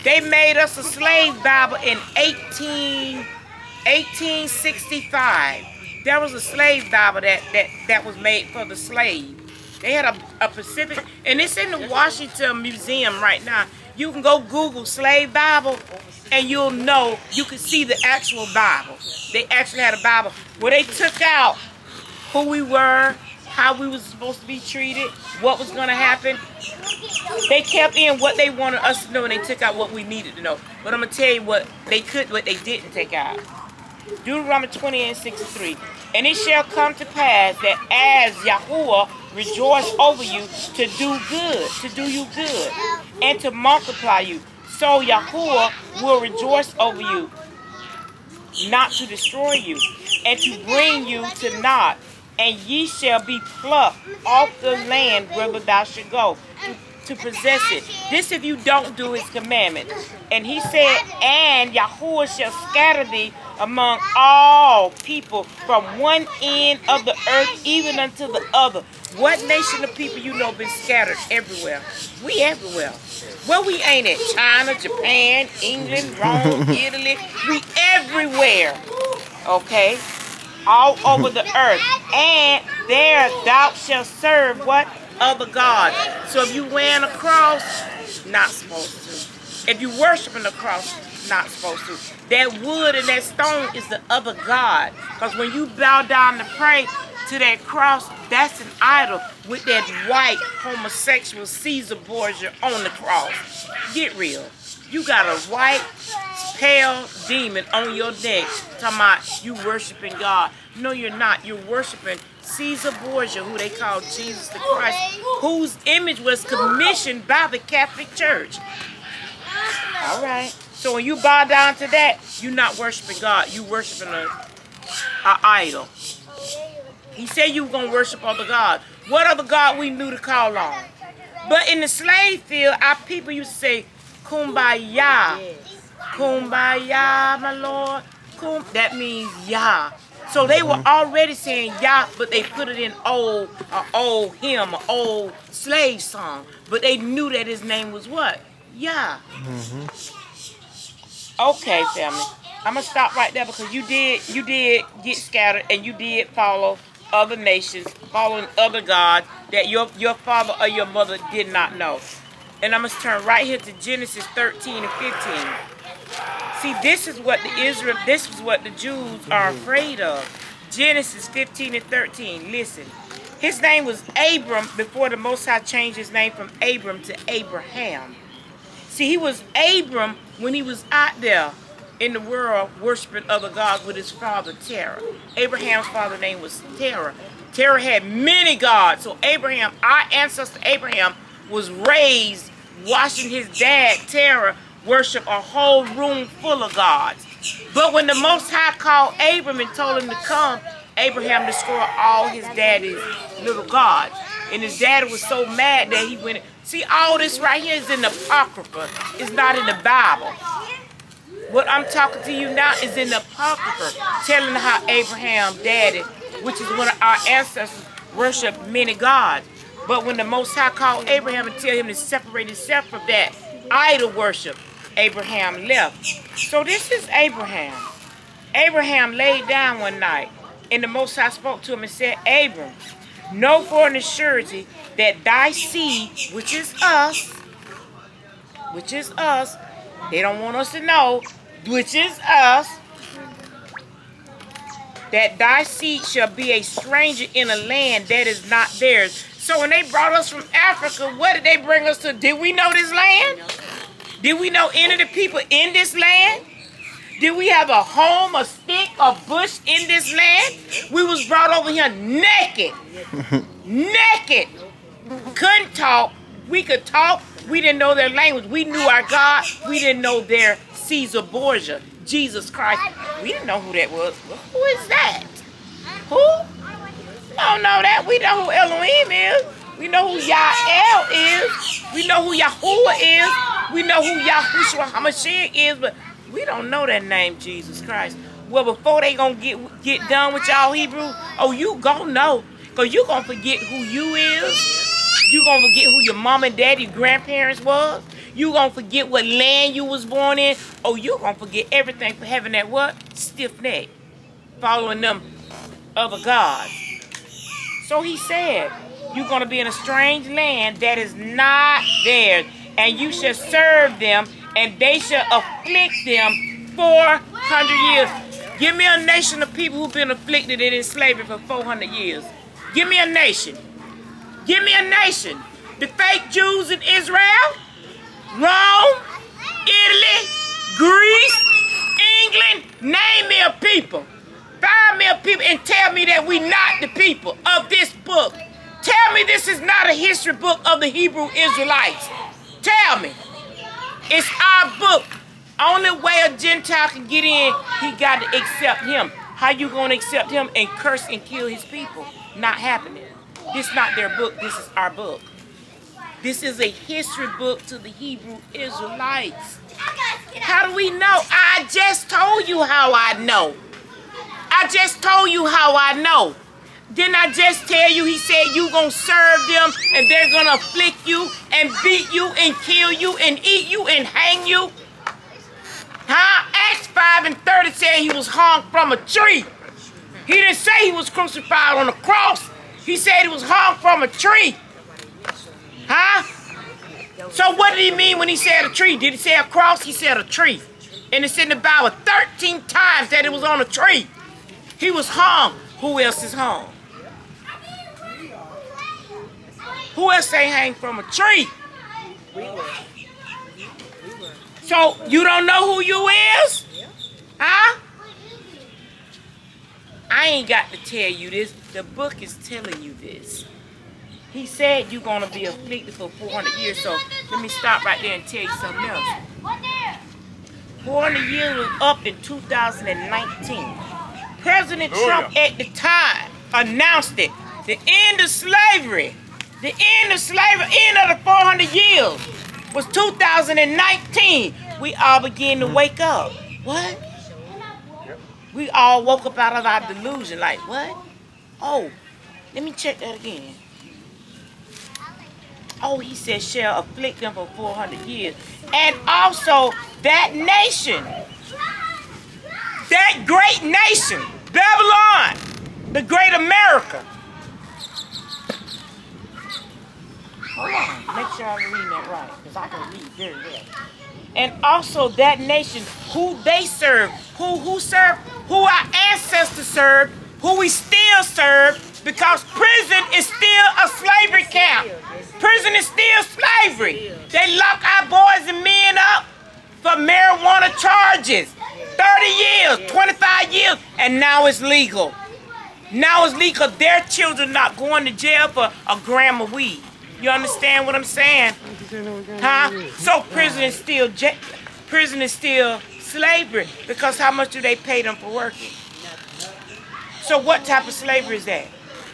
They made us a slave Bible in 1865. There was a slave Bible that was made for the slave. They had a Pacific, and it's in the Washington Museum right now. You can go Google slave Bible, and you'll know, you can see the actual Bible. They actually had a Bible where they took out who we were, how we was supposed to be treated, what was going to happen. They kept in what they wanted us to know, and they took out what we needed to know. But I'm going to tell you what they didn't take out. Deuteronomy 20:63. And it shall come to pass that as Yahuwah rejoice over you to do good, to do you good, and to multiply you, so Yahuwah will rejoice over you, not to destroy you, and to bring you to naught. And ye shall be plucked off the land whither thou should go, to possess it. This if you don't do his commandment. And he said, and Yahuwah shall scatter thee among all people from one end of the earth even unto the other. What nation of people you know been scattered everywhere? We everywhere. Well, we ain't at China, Japan, England, Rome, Italy. We everywhere. Okay? All over the earth. And there thou shalt serve what? Other gods. So if you wearing a cross, not supposed to. If you worshiping the cross, not supposed to. That wood and that stone is the other god. Because when you bow down to pray to that cross, that's an idol with that white homosexual Caesar Borgia on the cross. Get real. You got a white, pale demon on your neck talking about you worshiping God. No, you're not. You're worshiping Caesar Borgia, who they call Jesus the Christ, whose image was commissioned by the Catholic Church. All right. So when you bow down to that, you're not worshiping God. You're worshiping an idol. He said you were going to worship other gods. What other God we knew to call on? But in the slave field, our people used to say, Kumbaya. Kumbaya, my Lord. That means Yah. So they were already saying Yah, but they put it in old hymn, an old slave song. But they knew that his name was what? Yah. Okay, family. I'm going to stop right there because you did get scattered and you did follow other nations, following other gods that your father or your mother did not know. And I'm going to turn right here to Genesis 13 and 15. See, this is what the Jews are afraid of. Genesis 15 and 13. Listen. His name was Abram before the Most High changed his name from Abram to Abraham. See, he was Abram when he was out there in the world worshiping other gods with his father Terah. Abraham's father's name was Terah. Terah had many gods. So Abraham, our ancestor Abraham, was raised watching his dad Terah worship a whole room full of gods. But when the Most High called Abram and told him to come, Abraham destroyed all his daddy's little gods. And his daddy was so mad that he went. See, all this right here is in the Apocrypha. It's not in the Bible. What I'm talking to you now is in the Apocrypha, telling how Abraham, daddy, which is one of our ancestors, worshiped many gods. But when the Most High called Abraham and tell him to separate himself from that idol worship, Abraham left. So this is Abraham. Abraham laid down one night, and the Most High spoke to him and said, Abram, know for an surety that thy seed, which is us, they don't want us to know, which is us, that thy seed shall be a stranger in a land that is not theirs. So when they brought us from Africa, what did they bring us to? Did we know this land? Did we know any of the people in this land? Did we have a home, a stick, a bush in this land? We was brought over here naked. Naked. Couldn't talk. We could talk. We didn't know their language. We knew our God. We didn't know their Caesar Borgia, Jesus Christ. We didn't know who that was. Who is that? Who? We don't know that. We know who Elohim is. We know who Yahel is. We know who Yahuwah is. We know who Yahushua HaMashiach is, but we don't know that name, Jesus Christ. Well, before they gonna get done with y'all Hebrew, oh, you gonna know. Because you gonna forget who you is. You gonna forget who your mom and daddy, grandparents was. You gonna forget what land you was born in. Oh, you gonna forget everything for having that what? Stiff neck. Following them other gods. So he said, you're gonna be in a strange land that is not theirs. And you shall serve them, and they shall afflict them 400 years. Give me a nation of people who've been afflicted and in slavery for 400 years. Give me a nation. Give me a nation. The fake Jews in Israel, Rome, Italy, Greece, England. Name me a people. Find me a people and tell me that we not the people of this book. Tell me this is not a history book of the Hebrew Israelites. Tell me. It's our book. Only way a Gentile can get in, he got to accept him. How you going to accept him and curse and kill his people? Not happening. This is not their book. This is our book. This is a history book to the Hebrew Israelites. How do we know? I just told you how I know. I just told you how I know. Didn't I just tell you, he said you gonna serve them and they're gonna afflict you and beat you and kill you and eat you and hang you? Huh? Acts 5:30 said he was hung from a tree. He didn't say he was crucified on a cross. He said he was hung from a tree. Huh? So what did he mean when he said a tree? Did he say a cross? He said a tree. And it's in the Bible 13 times that it was on a tree. He was hung. Who else is hung? Who else say hang from a tree? So you don't know who you is? Huh? I ain't got to tell you this. The book is telling you this. He said you're going to be afflicted for 400 years. So let me stop right there and tell you something else. 400 years was up in 2019. President Trump at the time announced it. The end of slavery. The end of slavery, end of the 400 years was 2019. We all began to wake up. What? We all woke up out of our delusion. Like, what? Oh, let me check that again. Oh, he said, shall afflict them for 400 years. And also, that nation, that great nation, Babylon, the great America. Hold on, make sure I'm reading that right, because I can read very well. And also that nation, who they serve, who serve, who our ancestors served, who we still serve, because prison is still a slavery camp. Prison is still slavery. They lock our boys and men up for marijuana charges. 30 years, 25 years, and now it's legal. Now it's legal. Their children not going to jail for a gram of weed. You understand what I'm saying? Huh? So prison is still slavery, because how much do they pay them for working? So what type of slavery is that?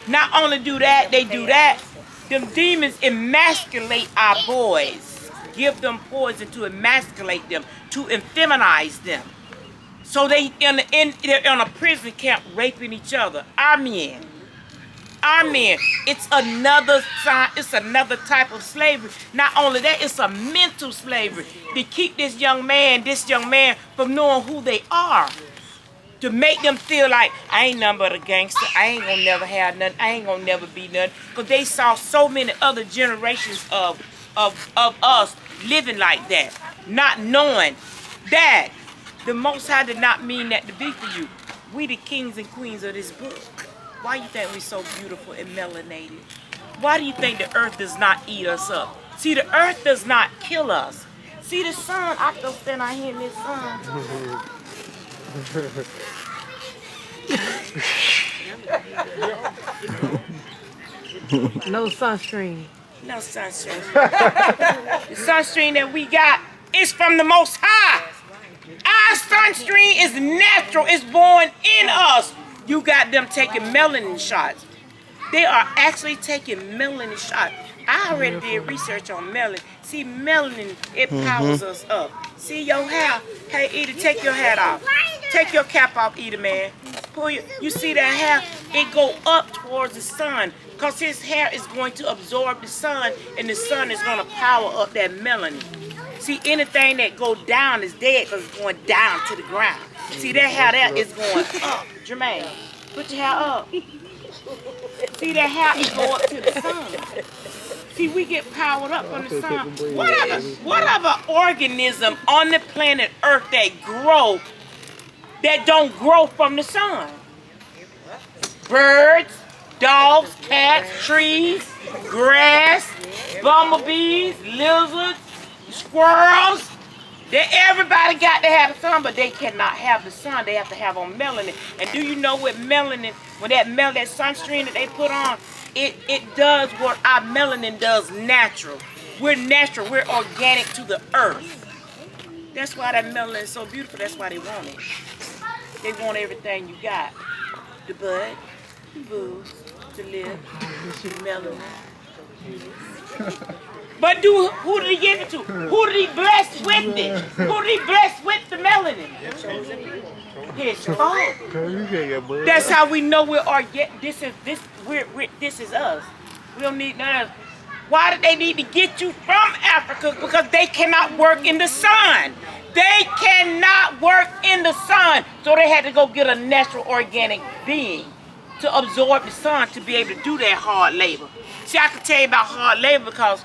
Not only do that, they do that. Them demons emasculate our boys. Give them poison to emasculate them, to feminize them. So they're in a prison camp raping each other. Our men. our men. It's another sign. It's another type of slavery. Not only that, it's a mental slavery to keep this young man from knowing who they are. To make them feel like, I ain't nothing but a gangster. I ain't gonna never have nothing. I ain't gonna never be nothing. Because they saw so many other generations of us living like that. Not knowing that the Most High did not mean that to be for you. We the kings and queens of this book. Why you think we so beautiful and melanated? Why do you think the earth does not eat us up? See, the earth does not kill us. See the sun, I can stand out here in this sun. No sunscreen. No sunscreen. The sunscreen that we got is from the Most High. Our sunscreen is natural. It's born in us. You got them taking melanin shots. They are actually taking melanin shots. I already did research on melanin. See, melanin, it powers us up. See your hair. Hey, Edie, take your hat off. Take your cap off, Edie, man. Pull you see that hair? It go up towards the sun because his hair is going to absorb the sun, and the sun is going to power up that melanin. See, anything that go down is dead because it's going down to the ground. See, that hair there is going up. Jermaine, put your hair up. See, that hair is going up to the sun. See, we get powered up from the sun. Whatever organism on the planet Earth that don't grow from the sun. Birds, dogs, cats, trees, grass, bumblebees, lizards, squirrels. Everybody got to have the sun, but they cannot have the sun. They have to have on melanin. And do you know what melanin, when that sunscreen that they put on, it does what our melanin does natural. We're natural. We're organic to the earth. That's why that melanin is so beautiful. That's why they want it. They want everything you got. The bud, the boobs, the lip, the melanin. But who did he give it to? Who did he bless with it? Who did he bless with the melanin? His own. That's how we know we are. This is us. We don't need none of. Why did they need to get you from Africa? Because they cannot work in the sun. They cannot work in the sun, so they had to go get a natural organic being to absorb the sun to be able to do that hard labor. See, I can tell you about hard labor because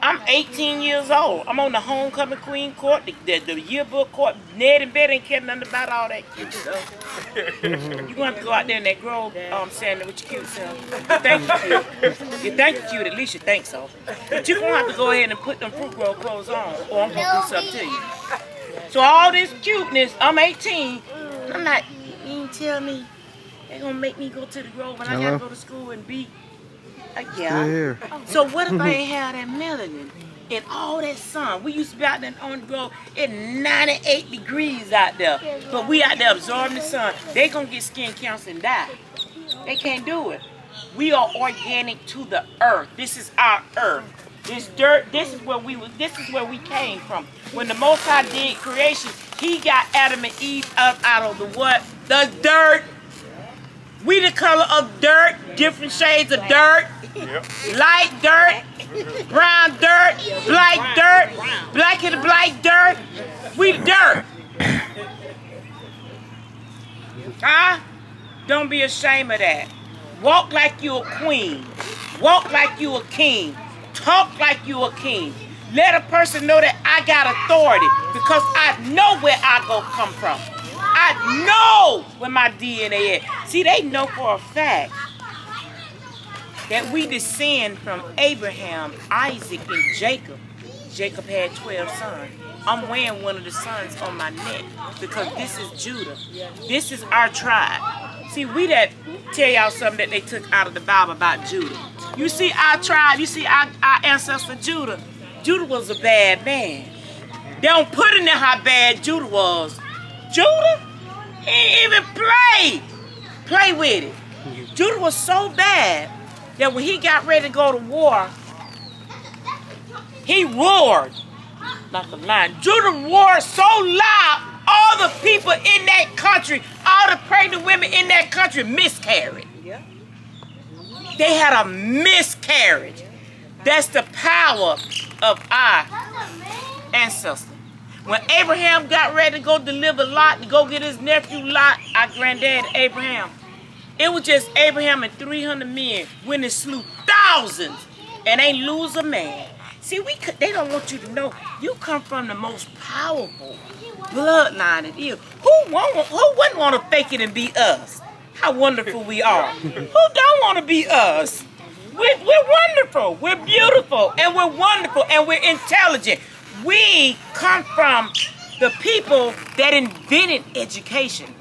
I'm 18 years old. I'm on the homecoming queen court, the yearbook court. Ned and Betty ain't caring nothing about all that cute stuff. You're going to have to go out there in that grove standing with your cute self. You think you're cute. You think you're cute, at least you think so. But you're going to have to go ahead and put them fruit grove clothes on, or I'm going to do something to you. So all this cuteness, I'm 18. I'm not, you ain't tell me they're going to make me go to the grove and I got to go to school and be. Yeah. So what if I ain't have that melanin and all that sun? We used to be out there on the road. It's 98 degrees out there, but we out there absorbing the sun. They gonna get skin cancer and die. They can't do it. We are organic to the earth. This is our earth. This dirt. This is where we was. This is where we came from. When the Most High did creation, He got Adam and Eve up out of the what? The dirt. We the color of dirt, different shades of dirt. Yep. Light dirt, brown dirt, black dirt, black and black dirt. We dirt. Huh? Don't be ashamed of that. Walk like you a queen. Walk like you a king. Talk like you a king. Let a person know that I got authority because I know where I go come from. I know where my DNA is. See, they know for a fact that we descend from Abraham, Isaac, and Jacob. Jacob had 12 sons. I'm wearing one of the sons on my neck because this is Judah. This is our tribe. See, we that tell y'all something that they took out of the Bible about Judah. You see our tribe, you see our ancestor Judah. Judah was a bad man. They don't put in there how bad Judah was. Judah? He didn't even play with it. Judah was so bad that when he got ready to go to war, he roared like a lion. Judah roared so loud, all the people in that country, all the pregnant women in that country miscarried. Yeah. They had a miscarriage. That's the power of our ancestors. When Abraham got ready to go deliver Lot, to go get his nephew Lot, our granddad Abraham, it was just Abraham and 300 men when it slew thousands and ain't lose a man. See, they don't want you to know you come from the most powerful bloodline it is. Who wouldn't want to fake it and be us? How wonderful we are. Who don't want to be us? We're wonderful, we're beautiful, and we're wonderful, and we're intelligent. We come from the people that invented education.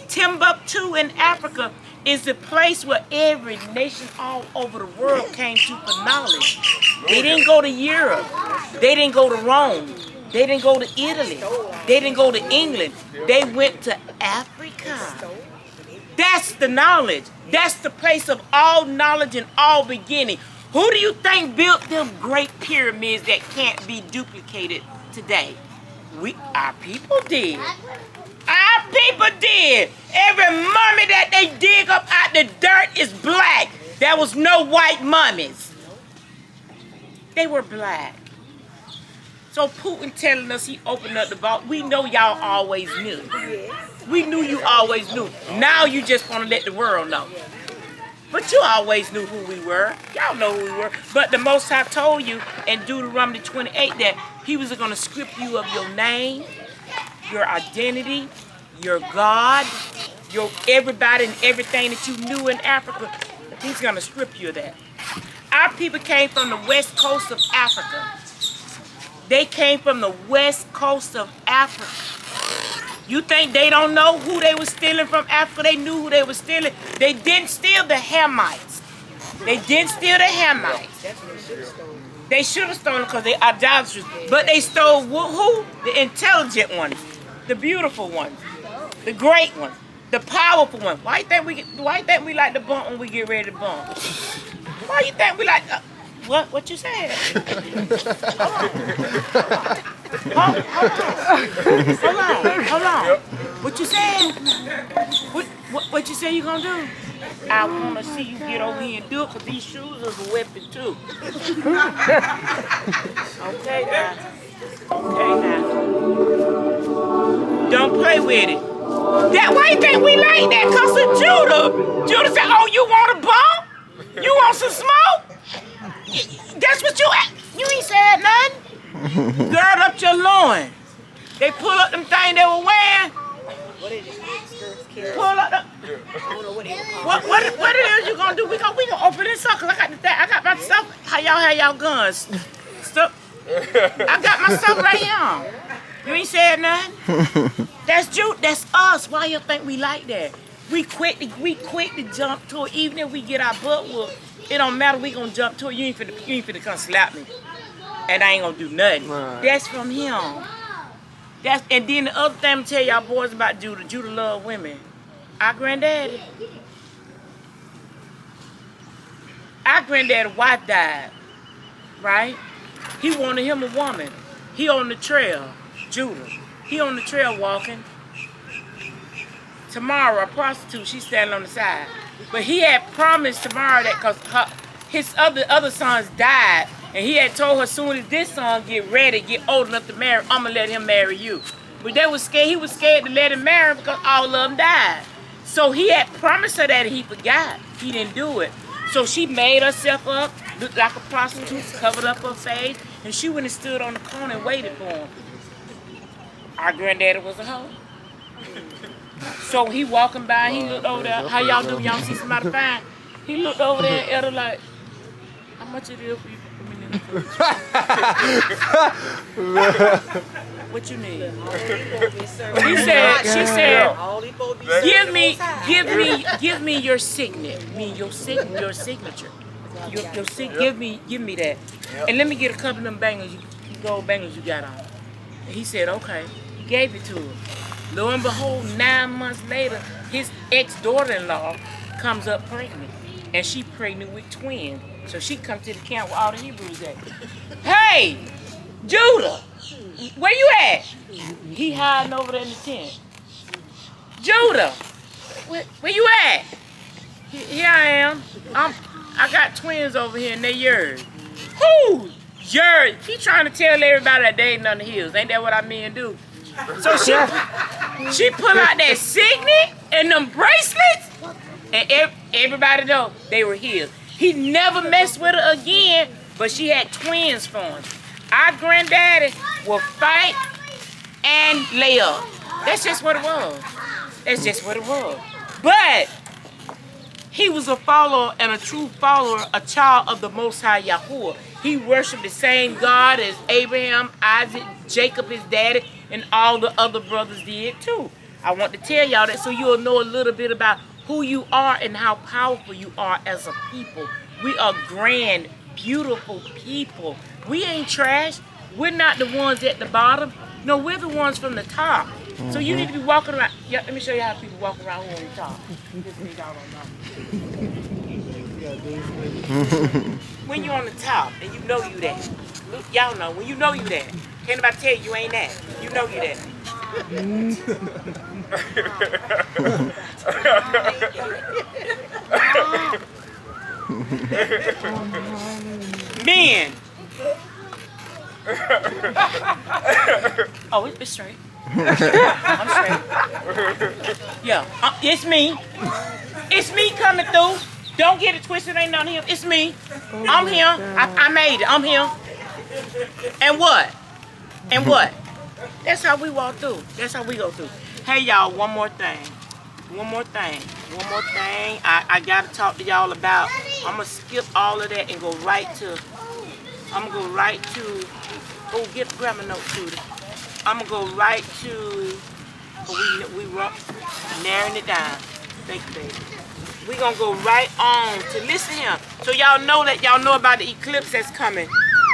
Timbuktu in Africa is the place where every nation all over the world came to for knowledge. They didn't go to Europe. They didn't go to Rome. They didn't go to Italy. They didn't go to England. They went to Africa. That's the knowledge. That's the place of all knowledge and all beginning. Who do you think built them great pyramids that can't be duplicated today? Our people did. Our people did. Every mummy that they dig up out the dirt is black. There was no white mummies. They were black. So Putin telling us he opened up the vault. We know y'all always knew. We knew you always knew. Now you just want to let the world know. But you always knew who we were. Y'all know who we were. But the Most High told you in Deuteronomy 28 that he was going to strip you of your name, your identity, your God, your everybody and everything that you knew in Africa. He's going to strip you of that. Our people came from the west coast of Africa. They came from the west coast of Africa. You think they don't know who they were stealing from Africa? They knew who they were stealing. They didn't steal the Hamites. They didn't steal the Hamites. They should have stolen because they are idolatrous. But they stole who? The intelligent ones, the beautiful ones, the great ones, the powerful ones. Why you think we like to bump when we get ready to bump? Why you think we like what you said? Hold on. What you said? What you say you gonna do? I wanna see you get over here and do it because these shoes is a weapon too. Okay now. Don't play with it. Why you think we like that? Cause of Judah. Judah said, oh, you want a bump? You want some smoke? That's what you ain't said nothing. Gird up your loin. They pull up them things they were wearing. What is it? Pull up the. I don't know what it is. What it is you gonna do? We gonna open this up because I got my stuff. How y'all have y'all guns? Stuff. I got my stuff right here. You ain't said nothing. That's us. Why you think we like that? We quick to jump to it. Even if we get our butt whooped, it don't matter. We gonna jump to it. You ain't finna come slap me, and I ain't gonna do nothing. Right. That's from him. And then the other thing I'm tell y'all boys about Judah. Judah love women. Our granddaddy wife died, right? He wanted him a woman. He on the trail, Judah. He on the trail walking. Tamara, a prostitute, she's standing on the side. But he had promised Tamara that because his other sons died, and he had told her as soon as this son get ready, get old enough to marry, I'm gonna let him marry you. But they was scared. He was scared to let him marry because all of them died. So he had promised her that and he forgot. He didn't do it. So she made herself up, looked like a prostitute, covered up her face, and she went and stood on the corner and waited for him. Our granddaddy was a hoe. So he walking by, he looked over there. How y'all do? Y'all see somebody fine? He looked over there at her like, how much it is for you to put me in the food? What you need? She said, give me your signet. Your signature. Give me that. And let me get a couple of them bangles, gold bangles you got on. And he said, okay. He gave it to her. Lo and behold, 9 months later, his ex-daughter-in-law comes up pregnant. And she pregnant with twins. So she comes to the camp where all the Hebrews at. Hey, Judah, where you at? He hiding over there in the tent. Judah, where you at? Here I am. I got twins over here and they yours. Who? Yours. He trying to tell everybody that they ain't on the hills. Ain't that what our men do? So she pull out that signet and them bracelets, and everybody know they were his. He never messed with her again, but she had twins for him. Our granddaddy will fight and lay up. That's just what it was. That's just what it was. But he was a follower and a true follower, a child of the Most High Yahuwah. He worshiped the same God as Abraham, Isaac, Jacob, his daddy, and all the other brothers did too. I want to tell y'all that so you'll know a little bit about who you are and how powerful you are as a people. We are grand, beautiful people. We ain't trash. We're not the ones at the bottom. No, we're the ones from the top. So you need to be walking around. Yeah, let me show you how people walk around who on the top. Just need y'all don't know. When you're on the top and you know you that. Look, y'all know when you know you that. Can't nobody tell you ain't that. You know you that. Men. Oh, it's straight. I'm straight. Yeah, it's me. It's me coming through. Don't get it twisted. Ain't none of him. It's me. I'm here. I made it. I'm here. And what? And what? That's how we walk through. That's how we go through. Hey, y'all, one more thing. I got to talk to y'all about. I'm going to skip all of that and go right to, oh, grab my note, Judy. I'm going to go right to, we narrowing it down. Thank you, baby. We're going to go right on to listen to him. So y'all know about the eclipse that's coming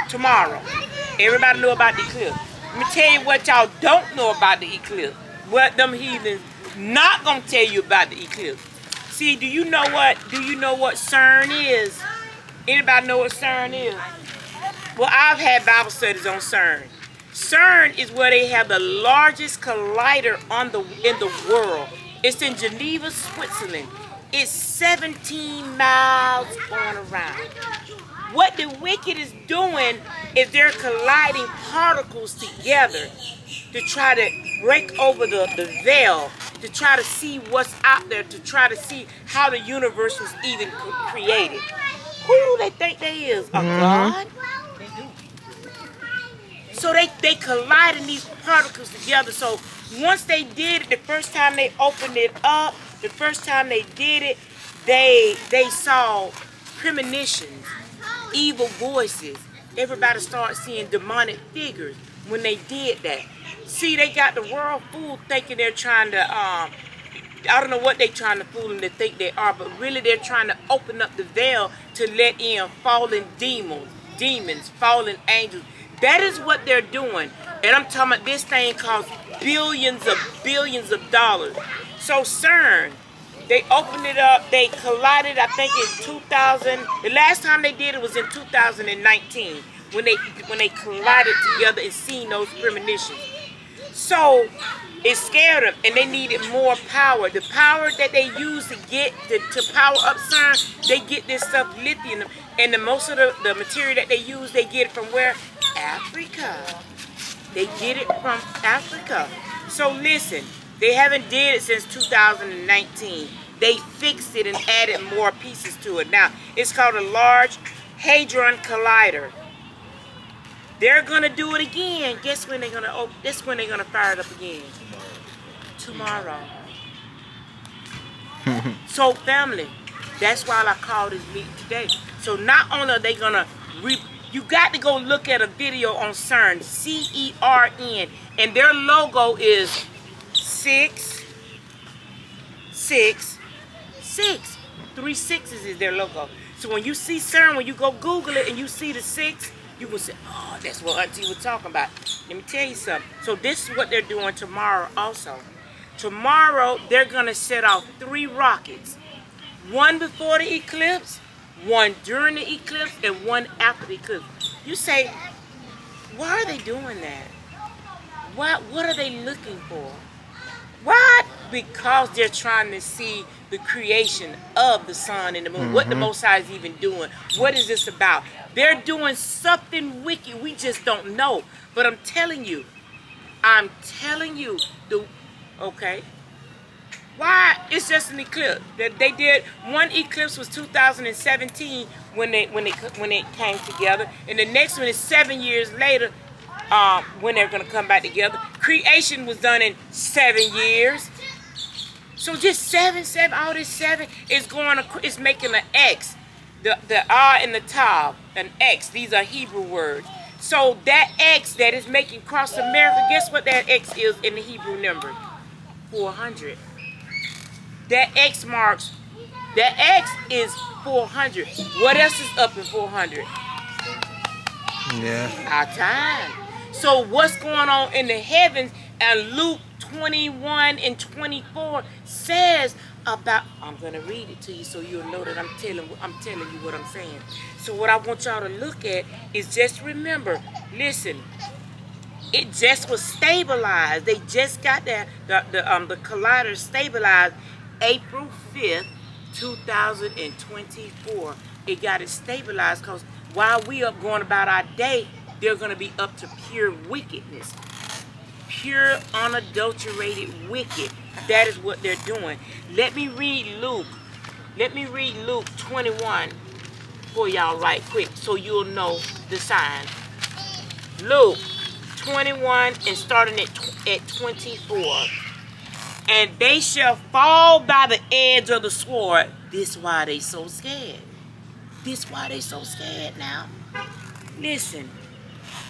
tomorrow. Everybody know about the eclipse. Let me tell you what y'all don't know about the eclipse. What them heathens not going to tell you about the eclipse. See, do you know what CERN is? Anybody know what CERN is? Well, I've had Bible studies on CERN. CERN is where they have the largest collider in the world. It's in Geneva, Switzerland. It's 17 miles on around. What the wicked is doing is they're colliding particles together to try to break over the veil, to try to see what's out there, to try to see how the universe was even created. Who do they think they is? A God? They do. So they colliding these particles together. So once they did it, the first time they opened it up, the first time they did it, they saw premonitions, evil voices. Everybody started seeing demonic figures when they did that. See, they got the world fooled thinking they're trying to, I don't know what they're trying to fool them to think they are, but really they're trying to open up the veil to let in fallen demons, fallen angels. That is what they're doing. And I'm talking about this thing costs billions of dollars. So CERN, they opened it up, they collided, I think in 2000. The last time they did it was in 2019 when they collided together and seen those premonitions. So it scared them and they needed more power. The power that they use to get to power up CERN, they get this stuff lithium. And most of the material that they use, they get it from where? Africa. They get it from Africa. So listen, they haven't did it since 2019. They fixed it and added more pieces to it. Now, it's called a Large Hadron Collider. They're gonna do it again. Guess when they're gonna open? This when they're gonna fire it up again. Tomorrow. So family, that's why I called this meeting today. So not only are they gonna you got to go look at a video on CERN, CERN, and their logo is 6, 6, 6. 3 sixes is their logo. So when you see CERN, when you go Google it and you see the 6, you will say, oh, that's what Auntie was talking about. Let me tell you something. So this is what they're doing tomorrow also. Tomorrow, they're going to set off 3 rockets. One before the eclipse, one during the eclipse, and one after the eclipse. You say, why are they doing that? What are they looking for? What? Because they're trying to see the creation of the sun and the moon. What the Most High is even doing. What is this about? They're doing something wicked. We just don't know. But I'm telling you. Okay. Why? It's just an eclipse. That they did. One eclipse was 2017 when they came together, and the next one is 7 years later when they're gonna come back together. Creation was done in 7 years. So just seven, all this 7 is going. It's making an X. The R and the Tav, an X. These are Hebrew words. So that X that is making cross America, guess what that X is in the Hebrew number? 400. That X is 400. What else is up in 400? Yeah. Our time. So what's going on in the heavens? And Luke 21 and 24 says about, I'm going to read it to you so you'll know that I'm telling you what I'm saying. So what I want y'all to look at is just remember, listen, it just was stabilized. They just got the collider stabilized April 5th, 2024. It got it stabilized because while we up going about our day, they're going to be up to pure wickedness. Pure, unadulterated wicked. That is what they're doing. Let me read Luke 21 for y'all right quick so you'll know the signs. Luke 21 and starting at 24. And they shall fall by the edge of the sword. This why they so scared. This why they so scared now. Listen.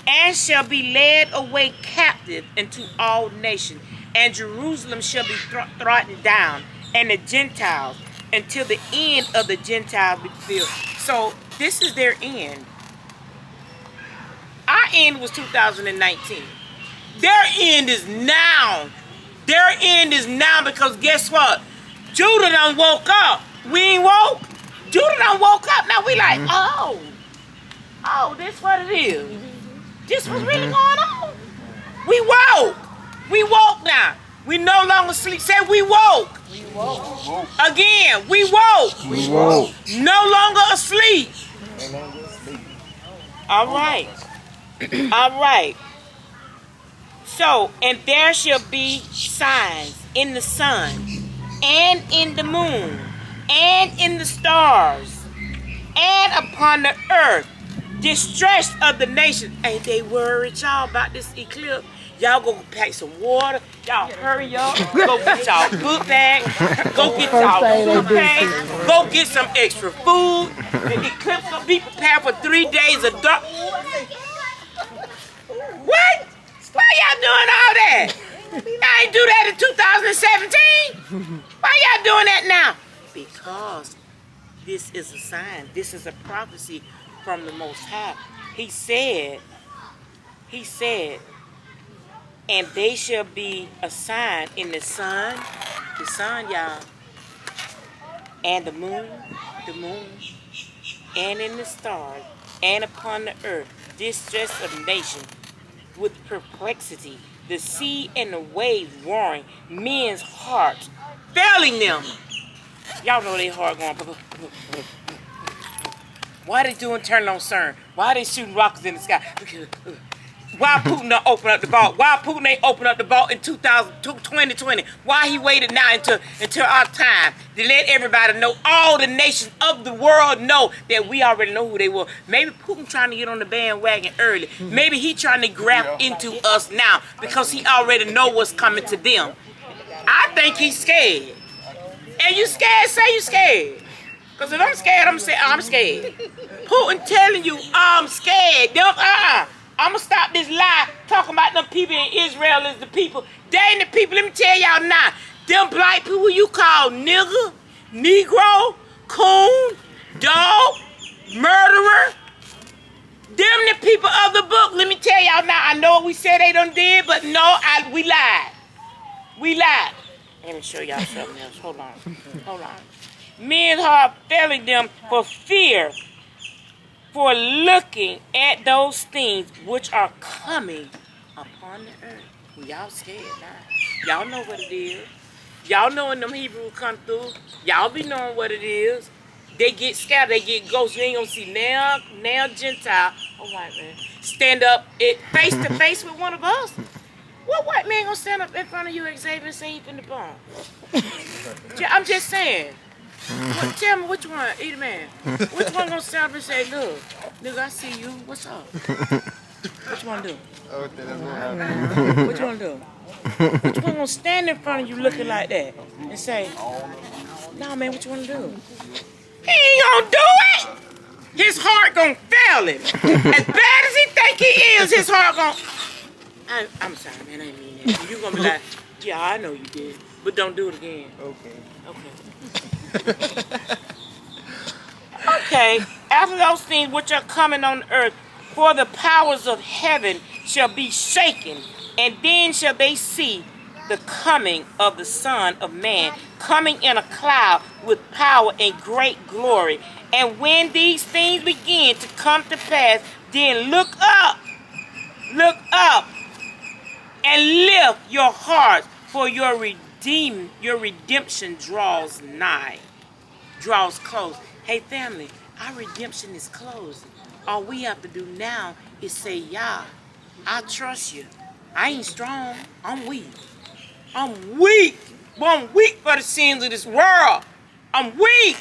And shall be led away captive into all nations. And Jerusalem shall be trodden down. And the Gentiles. Until the end of the Gentiles be fulfilled. So this is their end. Our end was 2019. Their end is now. Their end is now because guess what? Judah done woke up. We ain't woke. Judah done woke up. Now we like, oh, this what it is. This what's really going on. We woke. We woke now. We no longer sleep. Say we woke. We woke. Again, we woke. We woke. No longer asleep. All right. All right. So, and there shall be signs in the sun, and in the moon, and in the stars, and upon the earth, distress of the nation. Ain't they worried y'all about this eclipse? Y'all go pack some water. Y'all hurry up. Go get y'all book bag. Go get y'all food bag. Go get some extra food. The eclipse will be prepared for 3 days of dark. What? Why y'all doing all that? Y'all ain't do that in 2017? Why y'all doing that now? Because this is a sign. This is a prophecy from the Most High. He said, and they shall be a sign in the sun, y'all, and the moon, and in the stars, and upon the earth, distress of nations, with perplexity, the sea and the waves roaring, men's hearts failing them. Y'all know they heart going. Why they doing turn on CERN? Why they shooting rockets in the sky? Why Putin don't open up the vault? Why Putin ain't open up the vault in 2020? Why he waited now until our time to let everybody know, all the nations of the world know that we already know who they were. Maybe Putin trying to get on the bandwagon early. Maybe he trying to grab into us now because he already know what's coming to them. I think he's scared. And you scared? Say you scared. Because if I'm scared, I'm scared. Putin telling you I'm scared. I'm going to stop this lie talking about them people in Israel is the people. They ain't the people. Let me tell y'all now. Them black people you call nigger, negro, coon, dog, murderer. Them the people of the book. Let me tell y'all now. I know what we said they done did, but no, we lied. We lied. Let me show y'all something else. Hold on. Men's heart failing them for fear, for looking at those things which are coming upon the earth. Well, y'all scared now. Y'all know what it is. Y'all know when them Hebrews come through, y'all be knowing what it is. They get scattered, they get ghosts. You ain't gonna see now Gentile, a white man, stand up face to face with one of us. What white man gonna stand up in front of you, Xavier, and say he finna bomb? I'm just saying. Tell me which one, either man. Which one gonna stand up and say, look, nigga, I see you, what's up? Which one do? Which one do? Which one gonna stand in front of you looking like that and say, nah, man, what you wanna do? He ain't gonna do it! His heart gonna fail him. As bad as he think he is, his heart gonna... I'm sorry, man, I didn't mean that. You gonna be like, yeah, I know you did, but don't do it again. Okay. Okay, after those things which are coming on earth, for the powers of heaven shall be shaken, and then shall they see the coming of the Son of Man, coming in a cloud with power and great glory. And when these things begin to come to pass, then look up, and lift your hearts, for your redemption draws nigh, draws close. Hey family, our redemption is close. All we have to do now is say, Yah, I trust you. I ain't strong, I'm weak. I'm weak. Well, I'm weak for the sins of this world. I'm weak.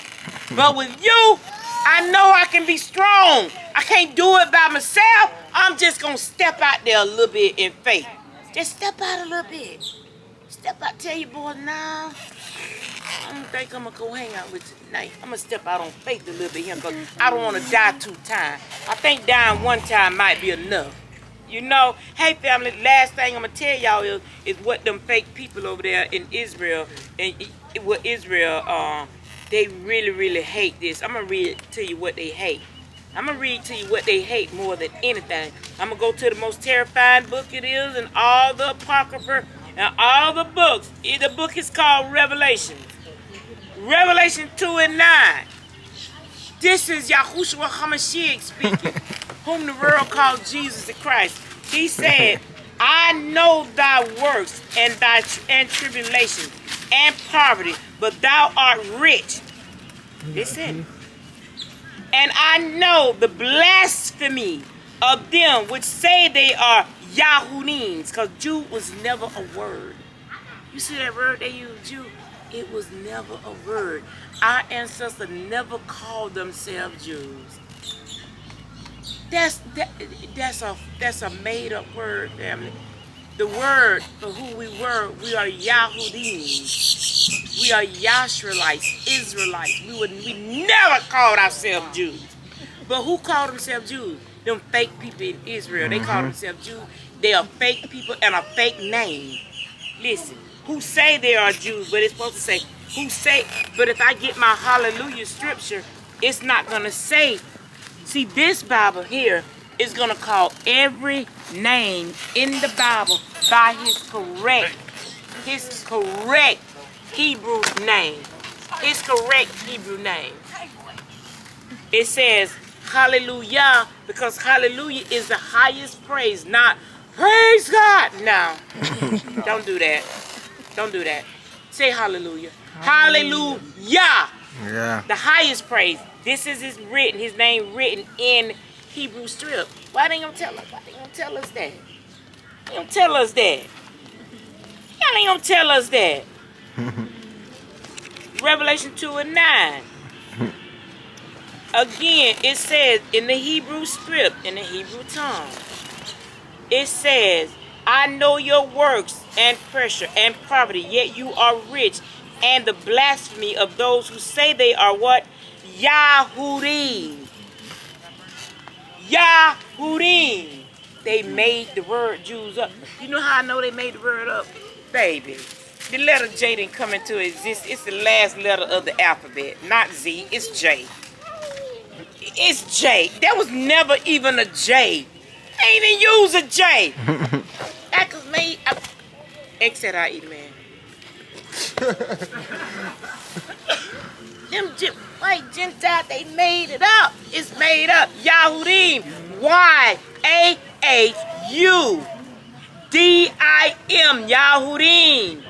But with you, I know I can be strong. I can't do it by myself. I'm just going to step out there a little bit in faith. Just step out a little bit. Step out, tell your boy, nah, I don't think I'm going to go hang out with you tonight. I'm going to step out on faith a little bit here because I don't want to die 2 times. I think dying 1 time might be enough. You know, hey family, last thing I'm going to tell y'all is what them fake people over there in Israel, and with Israel, they really, really hate this. I'm going to read to you what they hate. I'm going to read to you what they hate more than anything. I'm going to go to the most terrifying book it is in all the Apocrypha and all the books. The book is called Revelation. Revelation 2 and 9. This is Yahushua HaMashiach speaking, whom the world called Jesus the Christ. He said, I know thy works and tribulation and poverty, but thou art rich. Listen. And I know the blasphemy of them which say they are Yahudim, because Jew was never a word. You see that word they use, Jew? It was never a word. Our ancestors never called themselves Jews. That's a made up word, family. The word for who we were, we are Yahudim. We are Yashrulites, Israelites. We never called ourselves Jews. But who called themselves Jews? Them fake people in Israel. They call themselves Jews. They are fake people and a fake name. Listen, who say they are Jews, but it's supposed to say, who say, but if I get my hallelujah scripture, it's not going to say. See, this Bible here is going to call every name in the Bible by his correct Hebrew name. His correct Hebrew name. It says hallelujah because hallelujah is the highest praise, not praise God. No, don't do that. Don't do that. Say hallelujah. Hallelujah. Yeah. The highest praise. This is his name written in Hebrew script. Why they gonna tell us? Why they gonna tell us that? They gonna tell us that. Y'all ain't gonna tell us that. Revelation 2 and 9. Again, it says in the Hebrew script, in the Hebrew tongue, it says, I know your works and pressure and poverty, yet you are rich, and the blasphemy of those who say they are what? Yahudim. Yahudim. They made the word Jews up. You know how I know they made the word up? Baby, the letter J didn't come into existence. It's the last letter of the alphabet. Not Z, it's J. It's J. There was never even a J. They ain't even use a J. That was made up. Except I eat, man. Them white Gentiles, they made it up. It's made up. Yahudim. Y-A-H-U-D-I-M. Yahudim.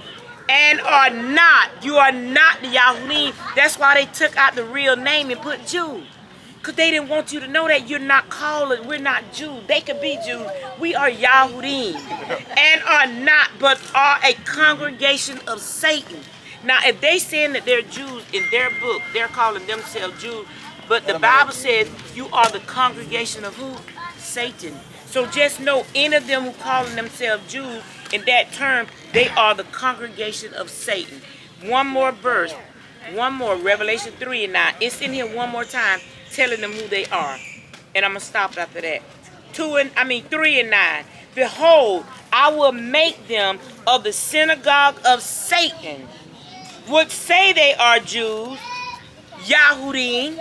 and are not. You are not the Yahudim. That's why they took out the real name and put Jews. Because they didn't want you to know that you're not called, we're not Jews. They could be Jews. We are Yahudim. And are not, but are a congregation of Satan. Now, if they saying that they're Jews in their book, they're calling themselves Jews. But the Bible says you are the congregation of who? Satan. So just know any of them who calling themselves Jews, in that term, they are the congregation of Satan. One more verse. One more. Revelation 3 and 9. It's in here one more time telling them who they are. And I'm going to stop after that. 3 and 9. Behold, I will make them of the synagogue of Satan, which say they are Jews, Yahudim,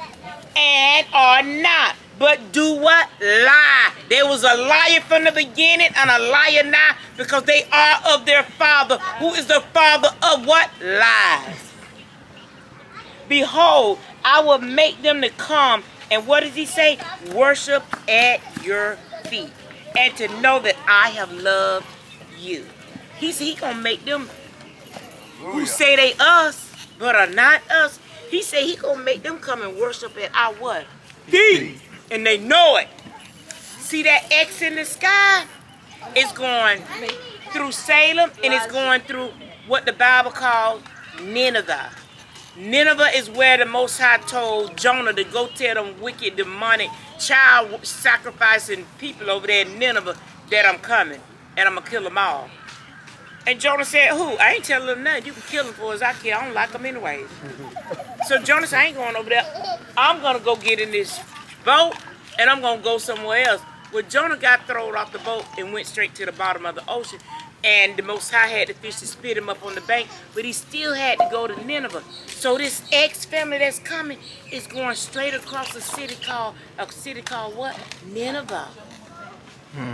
and are not. But do what? Lie. There was a liar from the beginning and a liar now, because they are of their father, who is the father of what? Lies. Behold, I will make them to come, and what does he say? Worship at your feet, and to know that I have loved you. He said he gonna make them who say they us, but are not us. He said he gonna make them come and worship at our what? Feet. And they know it. See that X in the sky? It's going through Salem, and it's going through what the Bible calls Nineveh. Nineveh is where the Most High told Jonah to go tell them wicked, demonic, child sacrificing people over there in Nineveh that I'm coming, and I'm going to kill them all. And Jonah said, who? I ain't telling them nothing. You can kill them for as I care. I don't like them anyways. So Jonah said, I ain't going over there. I'm going to go get in this boat, and I'm going to go somewhere else. Well, Jonah got thrown off the boat and went straight to the bottom of the ocean. And the Most High had the fish to spit him up on the bank, but he still had to go to Nineveh. So this ex-family that's coming is going straight across a city called what? Nineveh.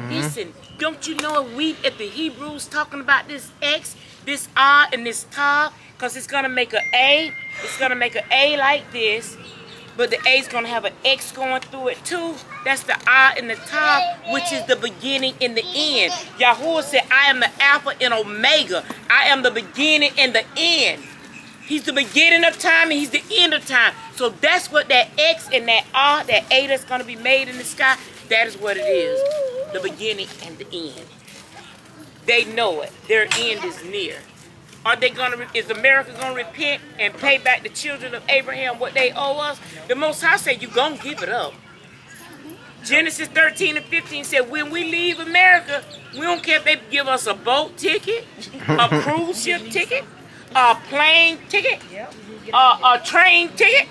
Listen, don't you know if the Hebrews talking about this X, this R, and this Tav, because it's going to make an A. It's going to make an A like this, but the A is going to have an X going through it too. That's the I and the Tav, which is the beginning and the end. Yahuwah said, I am the Alpha and Omega. I am the beginning and the end. He's the beginning of time and he's the end of time. So that's what that X and that R, that A that's going to be made in the sky, that is what it is. The beginning and the end. They know it. Their end is near. Are they gonna? Is America gonna repent and pay back the children of Abraham what they owe us? The Most High said, you gonna give it up. Genesis 13 and 15 said, when we leave America, we don't care if they give us a boat ticket, a cruise ship ticket, a plane ticket, a train ticket.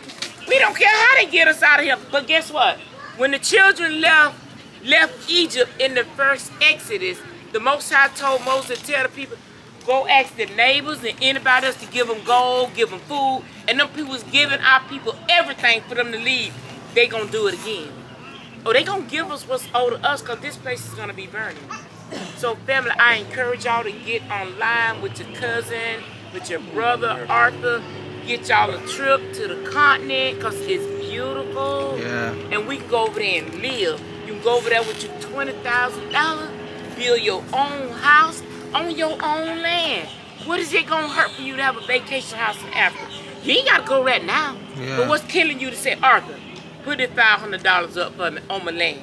We don't care how they get us out of here. But guess what? When the children left Egypt in the first Exodus, the Most High told Moses to tell the people, go ask the neighbors and anybody else to give them gold, give them food. And them people was giving our people everything for them to leave. They gonna do it again. Oh, they gonna give us what's owed to us, because this place is gonna be burning. So family, I encourage y'all to get online with your cousin, with your brother Arthur. Get y'all a trip to the continent, because it's beautiful. Yeah. And we can go over there and live. You can go over there with your $20,000, build your own house on your own land. What is it gonna hurt for you to have a vacation house in Africa? You ain't gotta go right now. Yeah. But what's killing you to say, Arthur, put that $500 up for me on my land.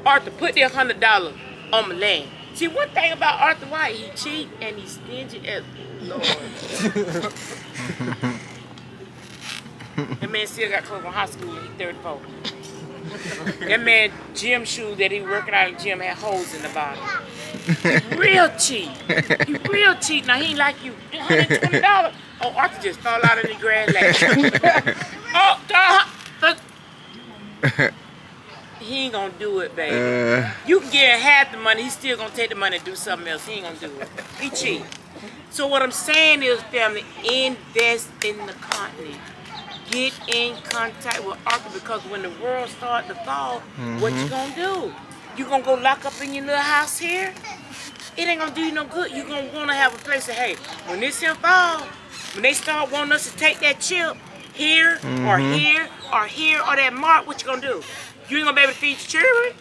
Arthur, put that $100 on my land. See, one thing about Arthur White, he cheap and he's stingy as Lord. That man still got clothes from high school and he's 34. That man gym shoes that he working out in the gym had holes in the bottom. He real cheap. He real cheap. Now he ain't like you. $120. Oh, Arthur just fall out in the grass He ain't gonna do it, baby. You can get half the money, he's still gonna take the money and do something else. He ain't gonna do it. He cheap. So what I'm saying is, family, invest in the continent. Get in contact with Arthur, because when the world starts to fall, what you gonna do? You gonna go lock up in your little house here? It ain't gonna do you no good. You gonna wanna have a place that, hey, when this here fall, when they start wanting us to take that chip here or here or here or that mark, what you gonna do? You ain't gonna be able to feed your children.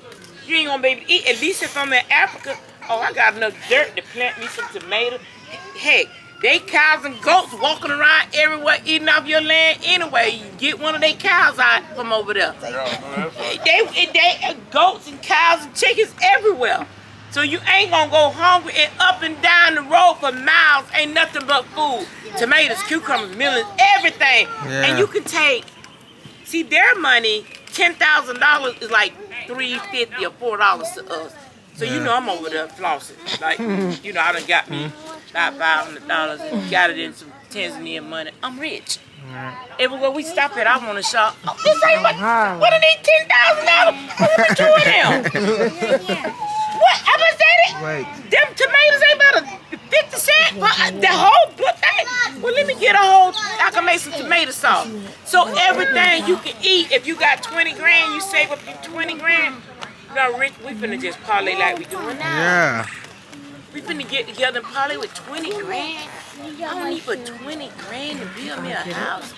You ain't gonna be able to eat. At least if I'm in Africa, oh, I got enough dirt to plant me some tomatoes. Heck, They cows and goats walking around everywhere eating off your land anyway. You get one of their cows out from over there. They goats and cows and chickens everywhere. So you ain't gonna go hungry and up and down the road for miles. Ain't nothing but food. Tomatoes, cucumbers, melons, everything. Yeah. And you can take, see their money, $10,000 is like $3.50 or $4 to us. So you know I'm over there flossing. Like, you know, I done got me about $500 and got it in some Tanzanian money. I'm rich. Everywhere we stop at, I want to shop. Oh, this ain't what are these $10,000? What are we doing now? What? How much that is? Wait. Them tomatoes ain't about 50 cents for the whole thing. Well, let me get a whole, I can make some tomato sauce. So everything you can eat, if you got 20 grand, you save up your 20 grand. You know, Rich, we finna just parlay like we doing now. Yeah. We finna get together and parlay with 20 grand. I don't need for 20 grand to build me a house.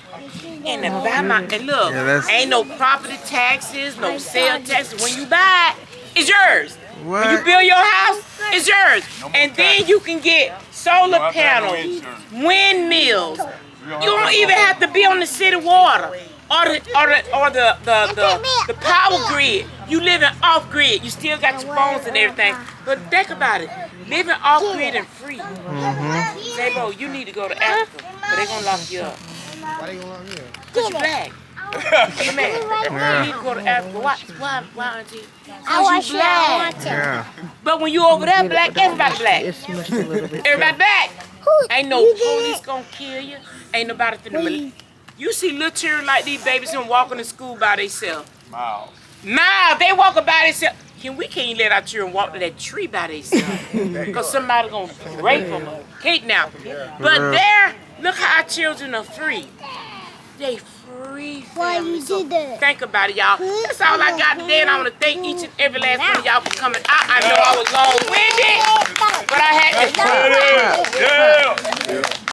And to buy my, and look, Yeah, ain't no property taxes, no sale taxes. When you buy it, it's yours. What? When you build your house, it's yours. And then you can get solar panels, windmills. You don't even have to be on the city water or the power grid. You living off grid. You still got your phones and everything. But think about it. Living off grid and free. Say, bro, you need to go to Africa, but they gonna lock you up. Why they gonna lock me up? Cause you black. You mad? You need to go to Africa. Why, Auntie? Cause you black. Yeah. But when you over there black, everybody black. Everybody black. Ain't no police gonna kill you. Ain't nobody finna. You see little children like these babies and walking to school by themselves. Miles. Nah, they walking by themselves. We can't let our children walk to that tree by themselves. Because somebody gonna rape them or kidnap them. But there, look how our children are free. They free family. So think about it, y'all. That's all I got today, and I want to thank each and every last one of y'all for coming out. I know I was long-winded, but I had to. Yeah.